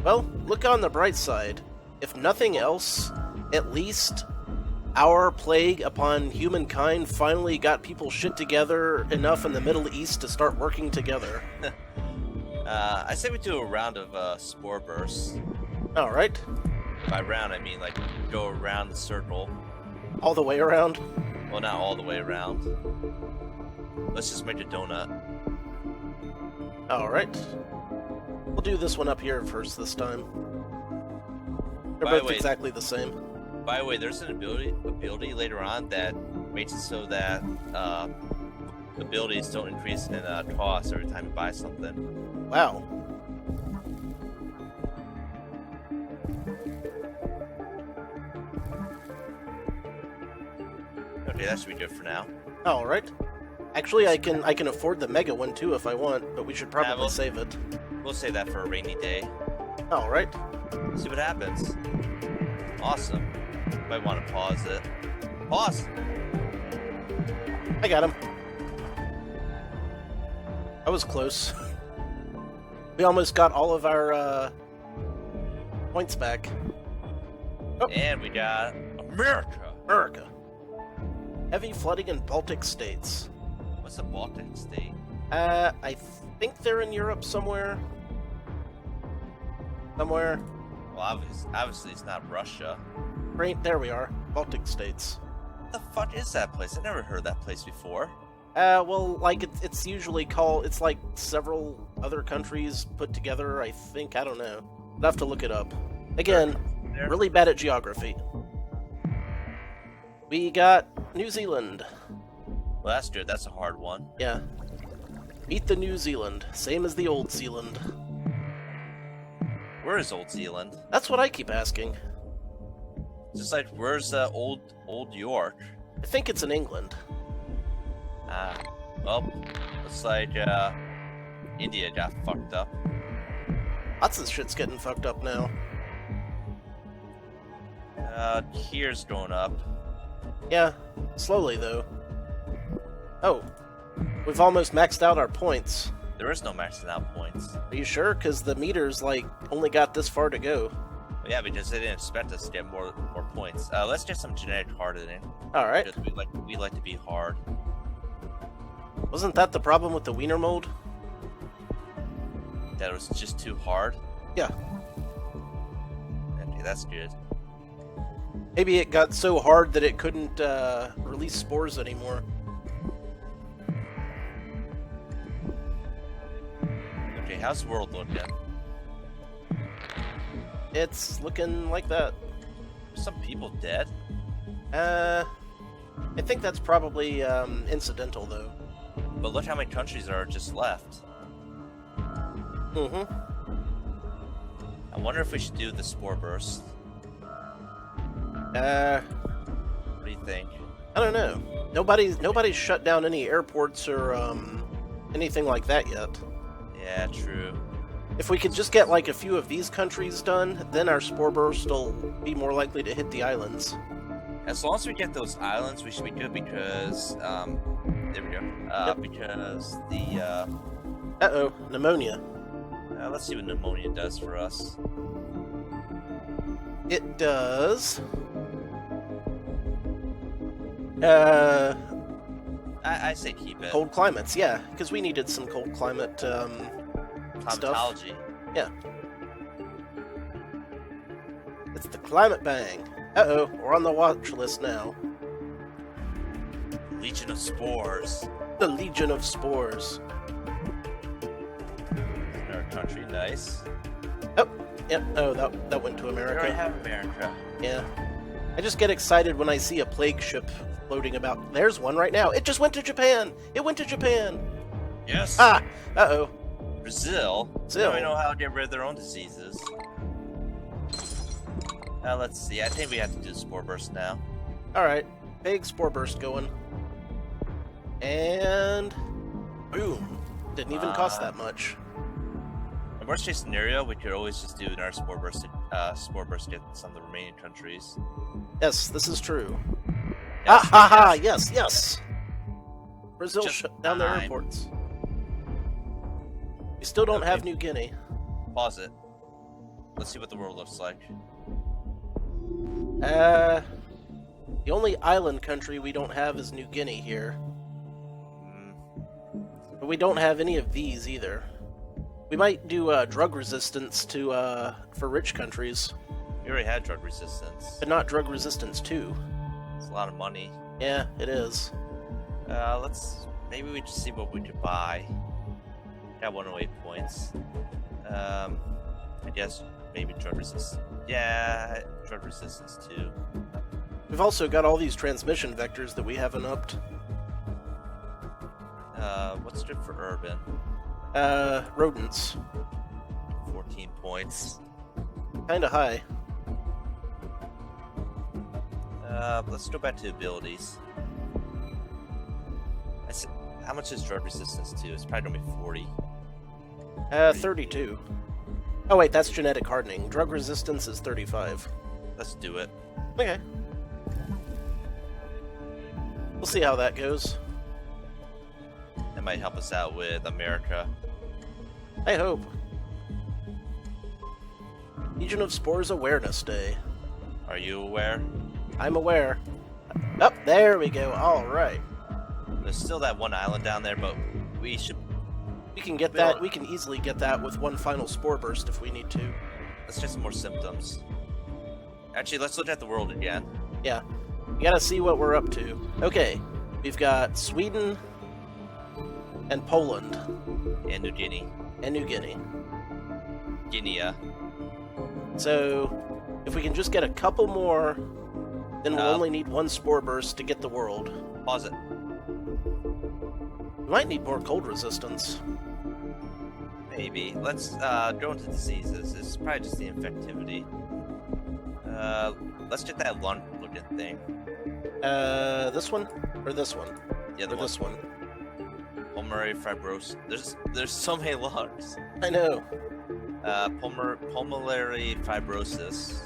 Well, look on the bright side. If nothing else, at least our plague upon humankind finally got people shit together enough in the Middle East to start working together. I say we do a round of spore bursts. Alright. By round, I mean like go around the circle. All the way around? Well, not all the way around. Let's just make a donut. Alright. We'll do this one up here first this time. They're By the both way- exactly the same. By the way, there's an ability later on that makes it so that abilities don't increase in cost every time you buy something. Wow. Okay, that should be good for now. Alright. Actually, I can afford the Mega one too if I want, but we should probably well- save it. We'll save that for a rainy day. Alright. See what happens. Awesome. Might want to pause it. Pause! I got him. I was close. We almost got all of our points back. Oh. And we got America! America. Heavy flooding in Baltic states. What's the Baltic state? I think they're in Europe somewhere. Somewhere. Well, obviously it's not Russia. Right, there we are. Baltic states. What the fuck is that place? I never heard that place before. Well, like, it's usually called, it's like several other countries put together, I think. I don't know. I'd have to look it up. Again, There. really bad at geography. We got New Zealand. Well, that's good. That's a hard one. Yeah. Meet the New Zealand. Same as the Old Zealand. Where is Old Zealand? That's what I keep asking. Just like, where's old York? I think it's in England. Well, looks like India got fucked up. Lots of shit's getting fucked up now. Here's going up. Yeah, slowly though. Oh, we've almost maxed out our points. There is no maxing out points. Are you sure? Because the meters, like, only got this far to go. Well, yeah, because they didn't expect us to get more points. Let's get some genetic hardening. Alright. Because we like to be hard. Wasn't that the problem with the Weiner mold? That it was just too hard. Yeah. Okay, that's good. Maybe it got so hard that it couldn't release spores anymore. Okay, how's the world looking? It's looking like that. There's some people dead. I think that's probably incidental, though. But look how many countries are just left. Mm-hmm. I wonder if we should do the spore burst. What do you think? I don't know. Nobody's shut down any airports or anything like that yet. Yeah, true. If we could just get like a few of these countries done, then our spore burst will be more likely to hit the islands. As long as we get those islands, we should be good because there we go. Yep. Because the Uh-oh, pneumonia. let's see what pneumonia does for us. It does. I say keep it. Cold climates, yeah, because we needed some cold climate stuff. Climatology. Yeah. It's the climate bang. Uh-oh, we're on the watch list now. Legion of Spores. The Legion of Spores. In our country, nice. Oh, yep. Oh, that went to We already America. have America. Yeah. I just get excited when I see a plague ship floating about. There's one right now. It just went to Japan. It went to Japan. Yes. Ah. Uh-oh. Brazil. They Brazil. don't know how to get rid of their own diseases. Let's see. I think we have to do the spore burst now. All right. Big spore burst going. And boom. Didn't even cost that much. In worst case scenario, we could always just do another spore burst. Spore burst get some of the remaining countries. Yes, this is true. Yes, Ah ha ha! yes. Yes. Brazil Just shut down their fine. airports. We still don't have Okay. New Guinea. Pause it. Let's see what the world looks like. The only island country we don't have is New Guinea here. But we don't have any of these either. We might do drug resistance to for rich countries, We already had drug resistance. but not drug resistance 2. It's a lot of money. Yeah, it is. Maybe we just see what we could buy. Got 108 points. I guess maybe drug resistance. Yeah, drug resistance too. We've also got all these transmission vectors that we haven't upped. What's good for urban? Rodents. 14 points. Kinda high. Let's go back to abilities. How much is drug resistance to? It's probably gonna be 40. 32. Oh wait, that's genetic hardening. Drug resistance is 35. Let's do it. Okay. We'll see how that goes. That might help us out with America. I hope. Legion of Spores Awareness Day. Are you aware? I'm aware. Oh, there we go. Alright. There's still that one island down there, but we should. We can get that. We can easily get that with one final spore burst if we need to. Let's get some more symptoms. Actually, let's look at the world again. Yeah. We gotta see what we're up to. Okay. We've got Sweden and Poland And New Guinea. and New Guinea. Guinea. So, if we can just get a couple more, then we'll Uh, only need one spore burst to get the world. Pause it. We might need more cold resistance. Maybe. Let's go into diseases. It's probably just the infectivity. Let's get that lung-looking thing. This one? Or this one? The other Or this one? Pulmonary fibrosis. There's so many lungs. I know. Pulmonary fibrosis.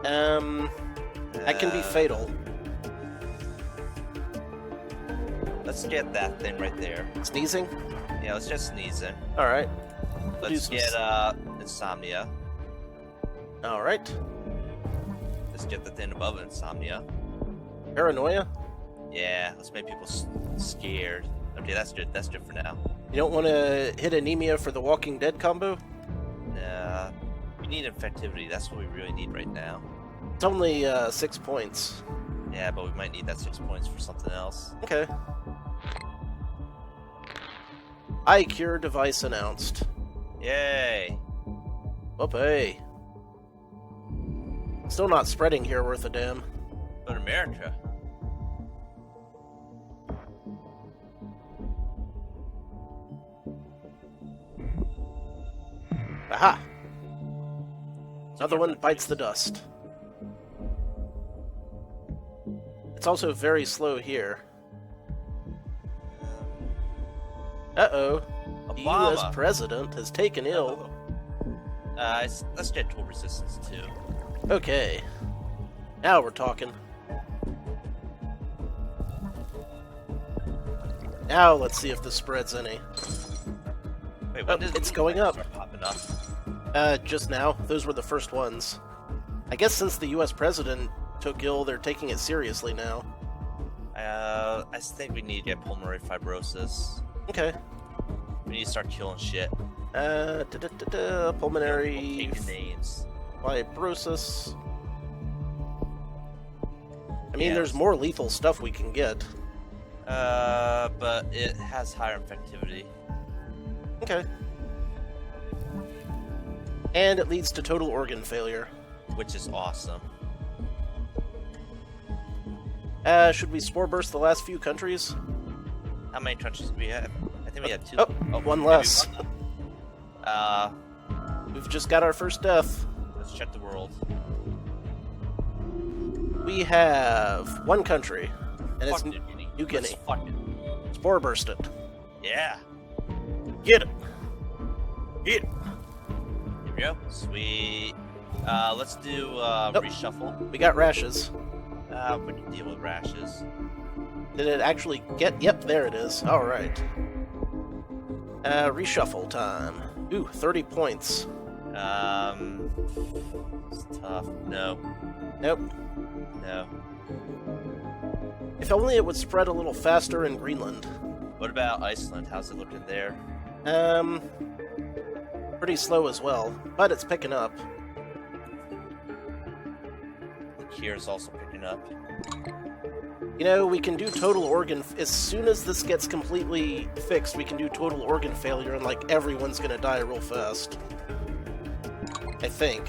That can be fatal. Let's get that thing right there. Sneezing? Yeah, let's get sneezing. Alright. Let's get insomnia. Alright. Let's get the thing above insomnia. Paranoia? Yeah, let's make people scared. Okay, that's good. That's good for now. You don't want to hit anemia for the Walking Dead combo? Nah, we need infectivity. That's what we really need right now. It's only 6 points. Yeah, but we might need that 6 points for something else. Okay. Eye cure device announced. Yay! Whoopee. Still not spreading here worth a damn. But America. Aha! Another one bites the dust. It's also very slow here. Uh-oh. The Obama. U.S. president has taken ill. Let's get tool resistance too. Okay. Now we're talking. Now let's see if this spreads any. Wait, Oh, when did it's the going up. start popping up? Just now. Those were the first ones. I guess since the U.S. president took ill, they're taking it seriously now. I think we need to get pulmonary fibrosis. Okay. We need to start killing shit. Pulmonary Take names. fibrosis. I mean, Yeah, there's more lethal stuff we can get. But it has higher infectivity. Okay. And it leads to total organ failure. Which is awesome. Should we spore burst the last few countries? How many countries do we have? I think we had 2. Oh, one maybe less. one. We've just got our first death. Let's check the world. We have one country, and it's Fuck New Guinea. New Guinea. Let's fuck it. Spore burst it. Yeah. Get it. Get it. Here we go. Sweet. Let's do Nope. reshuffle. We got rashes. We can deal with rashes. Did it actually get? Yep, there it is. All right. Reshuffle time. Ooh, 30 points. It's tough. No. Nope. No. If only it would spread a little faster in Greenland. What about Iceland? How's it looking there? Pretty slow as well, but it's picking up. Here is also picking up. You know, we can do total organ... As soon as this gets completely fixed, we can do total organ failure, and, like, everyone's gonna die real fast. I think.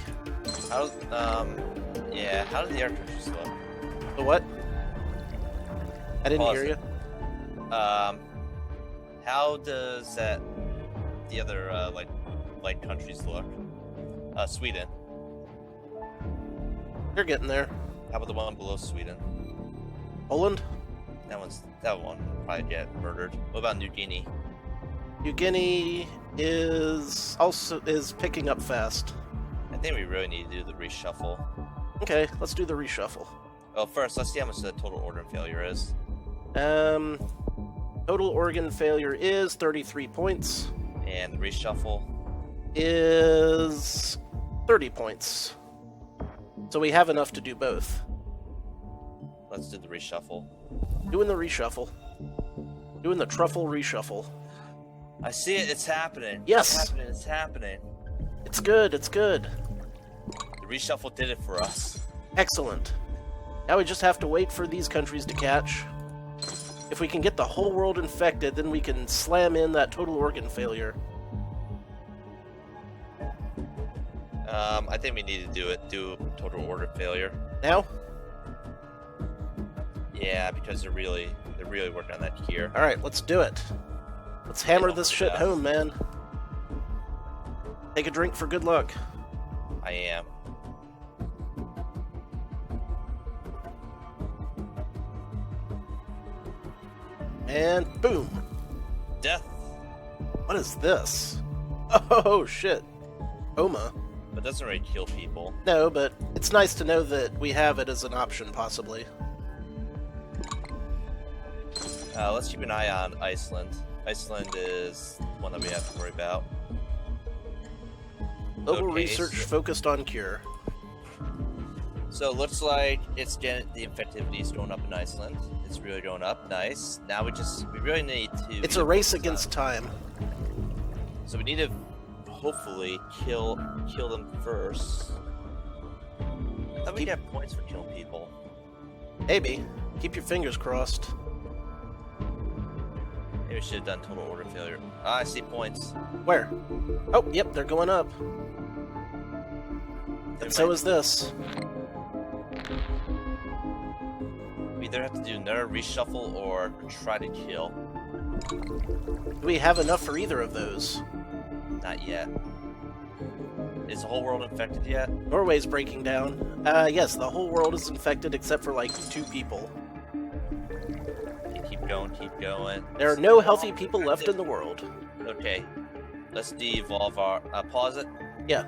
How? Yeah. How did the air countries look? The what? I didn't Pause hear it. you. How does that the other like countries look? Sweden. You're getting there. How about the one below Sweden? Poland? That one will probably get murdered. What about New Guinea? New Guinea is picking up fast. I think we really need to do the reshuffle. Okay, let's do the reshuffle. Well, first, let's see how much the total organ failure is. Total organ failure is 33 points. And the reshuffle. Is 30 points. So we have enough to do both. Let's do the reshuffle. Doing the reshuffle. Doing the truffle reshuffle. I see it. It's happening. Yes. It's happening. It's happening. It's good, it's good. The reshuffle did it for us. Excellent. Now we just have to wait for these countries to catch. If we can get the whole world infected, then we can slam in that total organ failure. I think we need to do total organ failure. Now? Yeah, because they're really working on that here. Alright, let's do it. Let's hammer Yeah, this shit yeah. home, man. Take a drink for good luck. I am. And boom. Death. What is this? Oh, shit. Coma. But it doesn't really kill people. No, but it's nice to know that we have it as an option, possibly. Let's keep an eye on Iceland. Iceland is one that we have to worry about. Global Okay, research so- focused on cure. So it looks like the infectivity is going up in Iceland. It's really going up. Nice. Now we really need to. It's a race against time. So we need to hopefully kill them first. I thought we get points for killing people. Maybe. Keep your fingers crossed. Maybe we should have done total order failure. Ah, I see points. Where? Oh, yep, they're going up. And so is this. We either have to do another reshuffle or try to kill. Do we have enough for either of those? Not yet. Is the whole world infected yet? Norway's breaking down. Yes, the whole world is infected except for like 2 people. Okay, keep going, keep going. There are no healthy people left in the world. Okay, let's de-evolve our... pause it? Yeah.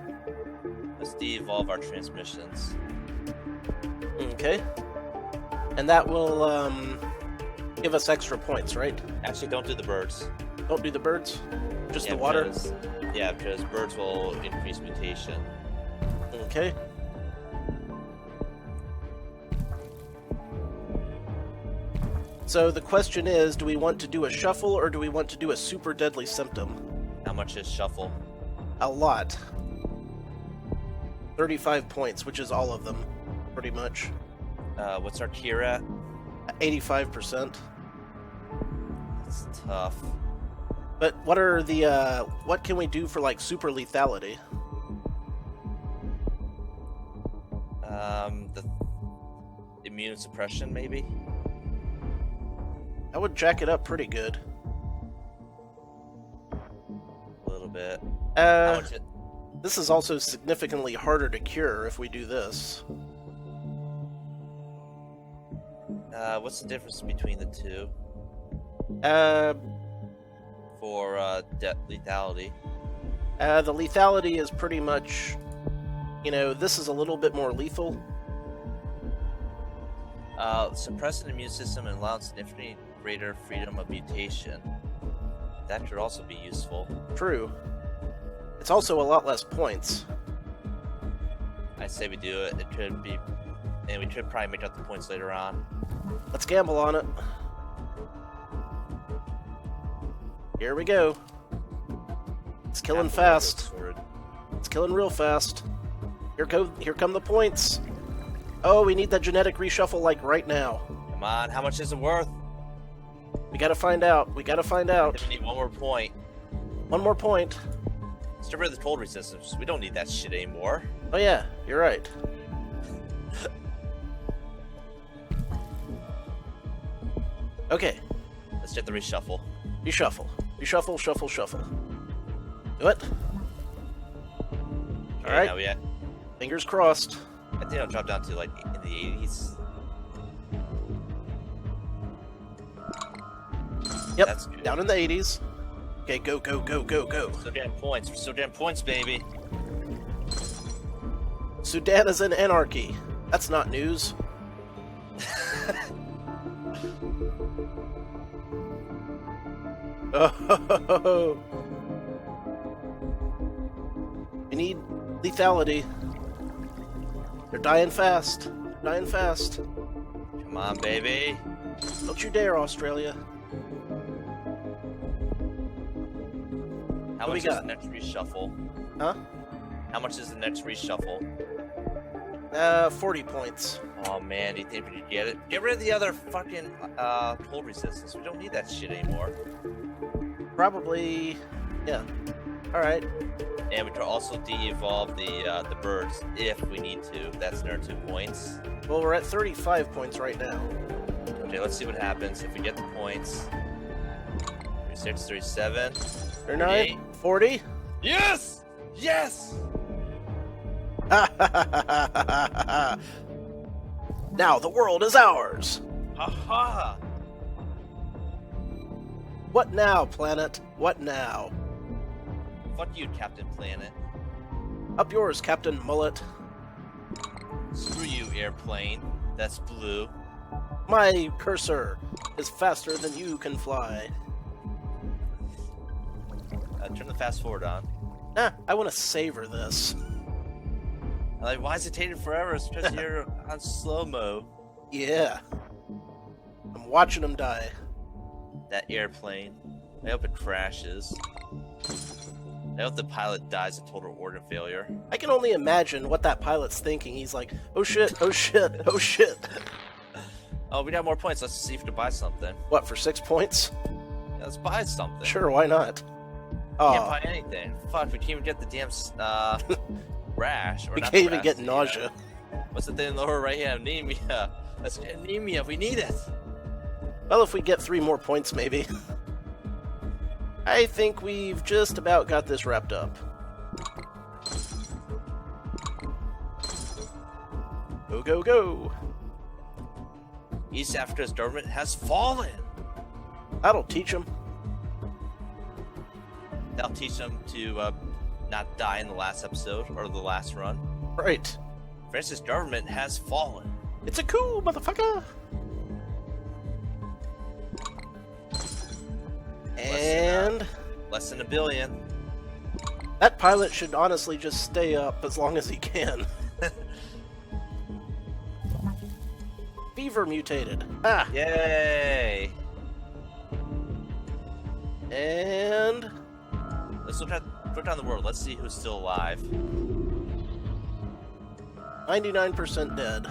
Let's de-evolve our transmissions. Okay. And that will, give us extra points, right? Actually, don't do the birds. Don't do the birds? Just Yeah, the water? because birds will increase mutation. Okay. So the question is, do we want to do a shuffle or do we want to do a super deadly symptom? How much is shuffle? A lot. 35 points, which is all of them, pretty much. What's our tier at? 85%. It's tough. But what are the, what can we do for, like, super lethality? The immune suppression, maybe? That would jack it up pretty good. A little bit. How much This is also significantly harder to cure if we do this. what's the difference between the two? For lethality. The lethality is pretty much, you know, this is a little bit more lethal. Suppress an immune system and allow significantly greater freedom of mutation. That could also be useful. True. It's also a lot less points. I say we do it. It could be, and we could probably make up the points later on. Let's gamble on it. Here we go. It's killing fast. It's killing real fast. Here come the points. Oh, we need that genetic reshuffle like right now. Come on, how much is it worth? We gotta find out. We gotta find out. We need one more point. One more point. Let's get rid of the cold resistance. We don't need that shit anymore. Oh yeah, you're right. Okay. Let's get the reshuffle. Reshuffle. Reshuffle, shuffle, shuffle. Do it. Okay, Alright. now we have, Fingers crossed. I think I'll drop down to like in the 80s. Yep, That's good. down in the 80s. Okay, go, go, go, go, go. We're still getting points. We're still getting points, baby. Sudan is in anarchy. That's not news. Oh, we need lethality. They're dying fast. They're dying fast. Come on, baby. Don't you dare, Australia. How What we much is got? the next reshuffle? Huh? How much is the next reshuffle? 40 points. Oh man, do you think we could get it? Get rid of the other fucking cold resistance. We don't need that shit anymore. Probably, yeah. Alright. And we could also de-evolve the birds if we need to. That's another 2 points. Well, we're at 35 points right now. Okay, let's see what happens if we get the points. 36, 37. 39, 40. Yes! Yes! Now the world is ours. Haha! What now, planet? What now? Fuck you, Captain Planet. Up yours, Captain Mullet. Screw you, airplane. That's blue. My cursor is faster than you can fly. Turn the fast forward on. Nah, I want to savor this. I'm like, why is it taking forever? It's because you're on slow-mo. Yeah. I'm watching him die. That airplane. I hope it crashes. I hope the pilot dies of total organ failure. I can only imagine what that pilot's thinking. He's like, oh shit, oh shit, oh shit. Oh, we got more points. Let's see if we can buy something. What, for 6 points? Yeah, let's buy something. Sure, why not? Can't buy anything. Fuck, we can't even get the damn rash. Or We not can't even rash, get the, nausea. What's the thing in the lower right hand? Anemia. That's anemia. We need it. Well, if we get 3 more points, maybe. I think we've just about got this wrapped up. Go, go, go! East Africa's government has fallen. That'll teach them. That'll teach them to not die in the last episode or the last run. Right. France's government has fallen. It's a coup, motherfucker! And Less than $1 billion. that pilot should honestly just stay up as long as he can. Fever mutated. Ah! Yay! And Let's look around the world. Let's see who's still alive. 99% dead.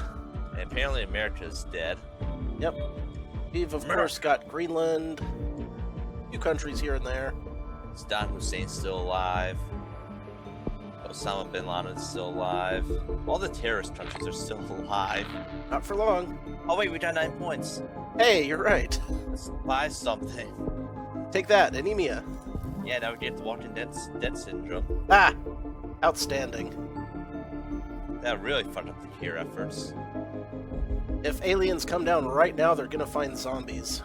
And apparently America's dead. Yep. We've, of course, got Greenland, a few countries here and there. Saddam Hussein's still alive. Osama bin Laden's still alive. All the terrorist countries are still alive. Not for long. Oh wait, we got 9 points. Hey, you're right. Let's buy something. Take that, anemia. Yeah, now we get the Walking Dead syndrome. Ah! Outstanding. That really fucked up the cure efforts. If aliens come down right now, they're gonna find zombies.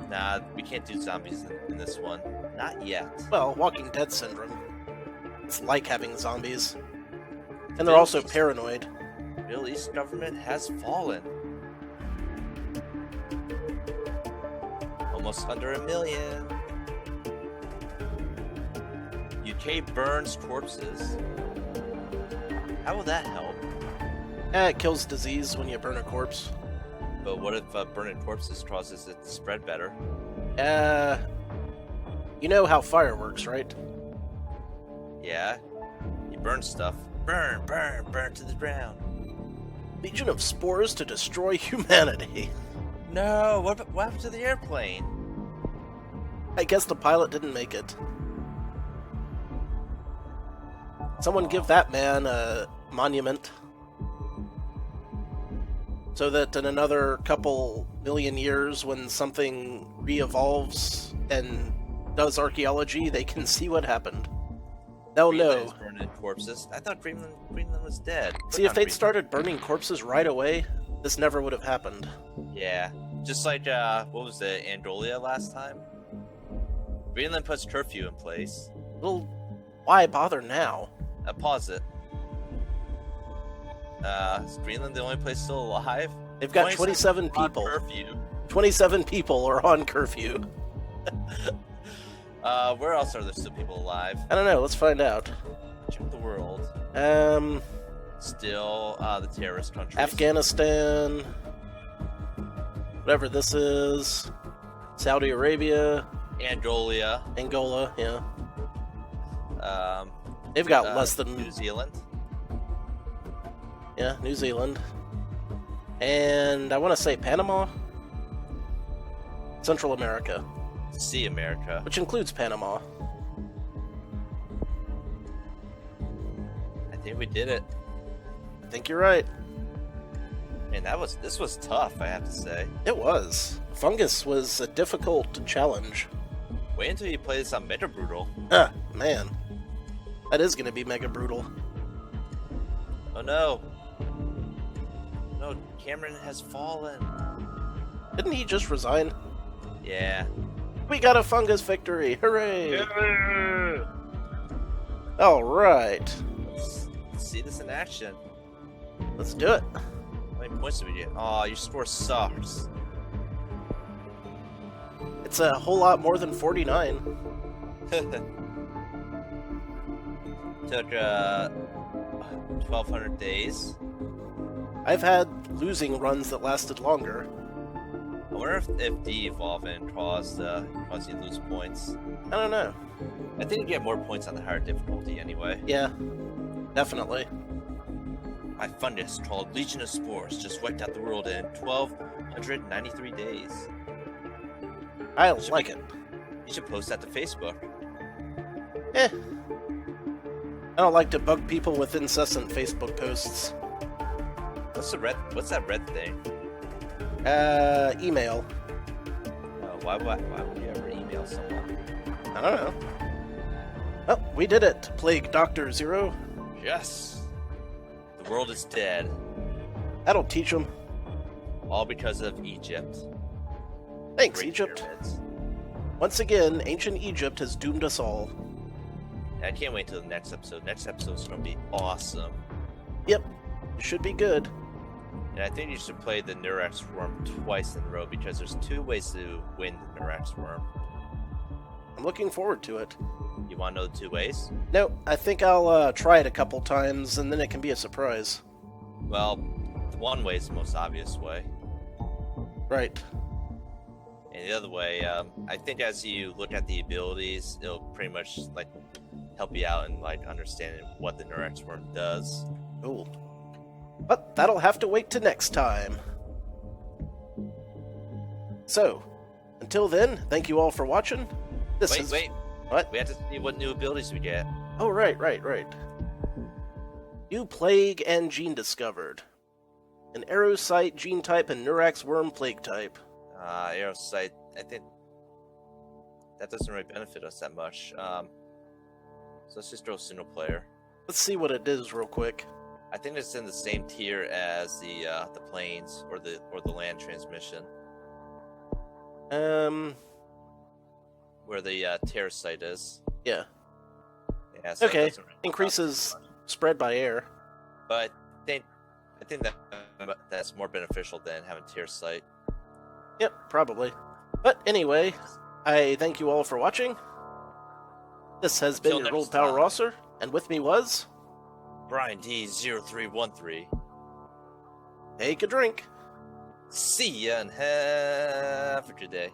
Nah, we can't do zombies in this one. Not yet. Well, Walking Dead syndrome. It's like having zombies. And they're also paranoid. Middle East government has fallen. Almost under 1 million. UK burns corpses. How will that help? It kills disease when you burn a corpse. But what if burning corpses causes it to spread better? You know how fire works, right? Yeah. You burn stuff. Burn, burn, burn to the ground. Legion of Spores to destroy humanity. No, what happened to the airplane? I guess the pilot didn't make it. Someone give that man a monument. So that in another couple million years, when something re-evolves and does archaeology, they can see what happened. They'll know. Burning corpses. I thought Greenland was dead. See, if they'd started burning corpses right away, this never would have happened. Yeah. Just like, what was it, Angola last time? Greenland puts curfew in place. Well, why bother now? Pause it. Is Greenland the only place still alive? They've got 27 people. Curfew. 27 people are on curfew. Where else are there still people alive? I don't know, let's find out. Check the world. Still, the terrorist countries. Afghanistan. Whatever this is. Saudi Arabia. Angola. Angola, yeah. They've got less than... New Zealand. Yeah, New Zealand. And I want to say Panama? Central America. See America. Which includes Panama. I think we did it. I think you're right. Man, this was tough, I have to say. It was. Fungus was a difficult challenge. Wait until you play this on Mega Brutal. Ah, man. That is going to be mega brutal. Oh no. No, Cameron has fallen. Didn't he just resign? Yeah. We got a Fungus victory! Hooray! Yeah. Alright. Let's see this in action. Let's do it. How many points did we get? Oh, your score sucks. It's a whole lot more than 49. Took 1,200 days. I've had losing runs that lasted longer. I wonder if de-evolving caused you lose points. I don't know. I think you get more points on the higher difficulty anyway. Yeah, definitely. My Fungus called Legion of Spores just wiped out the world in 1,293 days. I like it. You should post that to Facebook. Eh. I don't like to bug people with incessant Facebook posts. What's that red thing? Email. Why would you ever email someone? I don't know. Oh, we did it. Plague Doctor Zerro. Yes. The world is dead. That'll teach them. All because of Egypt. Thanks, Great Egypt. pyramids. Once again, ancient Egypt has doomed us all. And I can't wait till the next episode. Next episode's going to be awesome. Yep, it should be good. And I think you should play the Nurex Worm twice in a row because there's 2 ways to win the Nurex Worm. I'm looking forward to it. You want to know the 2 ways? No, I think I'll try it a couple times, and then it can be a surprise. Well, the one way is the most obvious way. Right. And the other way, I think as you look at the abilities, it'll pretty much like help you out in like understanding what the Nurex Worm does. Cool. But that'll have to wait to next time. So, until then, thank you all for watching. Wait. What? We have to see what new abilities we get. Oh, right. New Plague and Gene discovered. An Aerocyte gene type and Nurex Worm plague type. Aerocyte, I think that doesn't really benefit us that much. So let's just throw single player. Let's see what it is real quick. I think it's in the same tier as the planes or the land transmission, where the Terracite is. Yeah. Yeah. So Okay. it doesn't really Increases spread by air. but I think that's more beneficial than having Terracite. Yep, probably. But anyway, I thank you all for watching. This has been Until your Roll next Power time. Rosser, and with me was... Brian D0313. Take a drink. See ya and have a good day.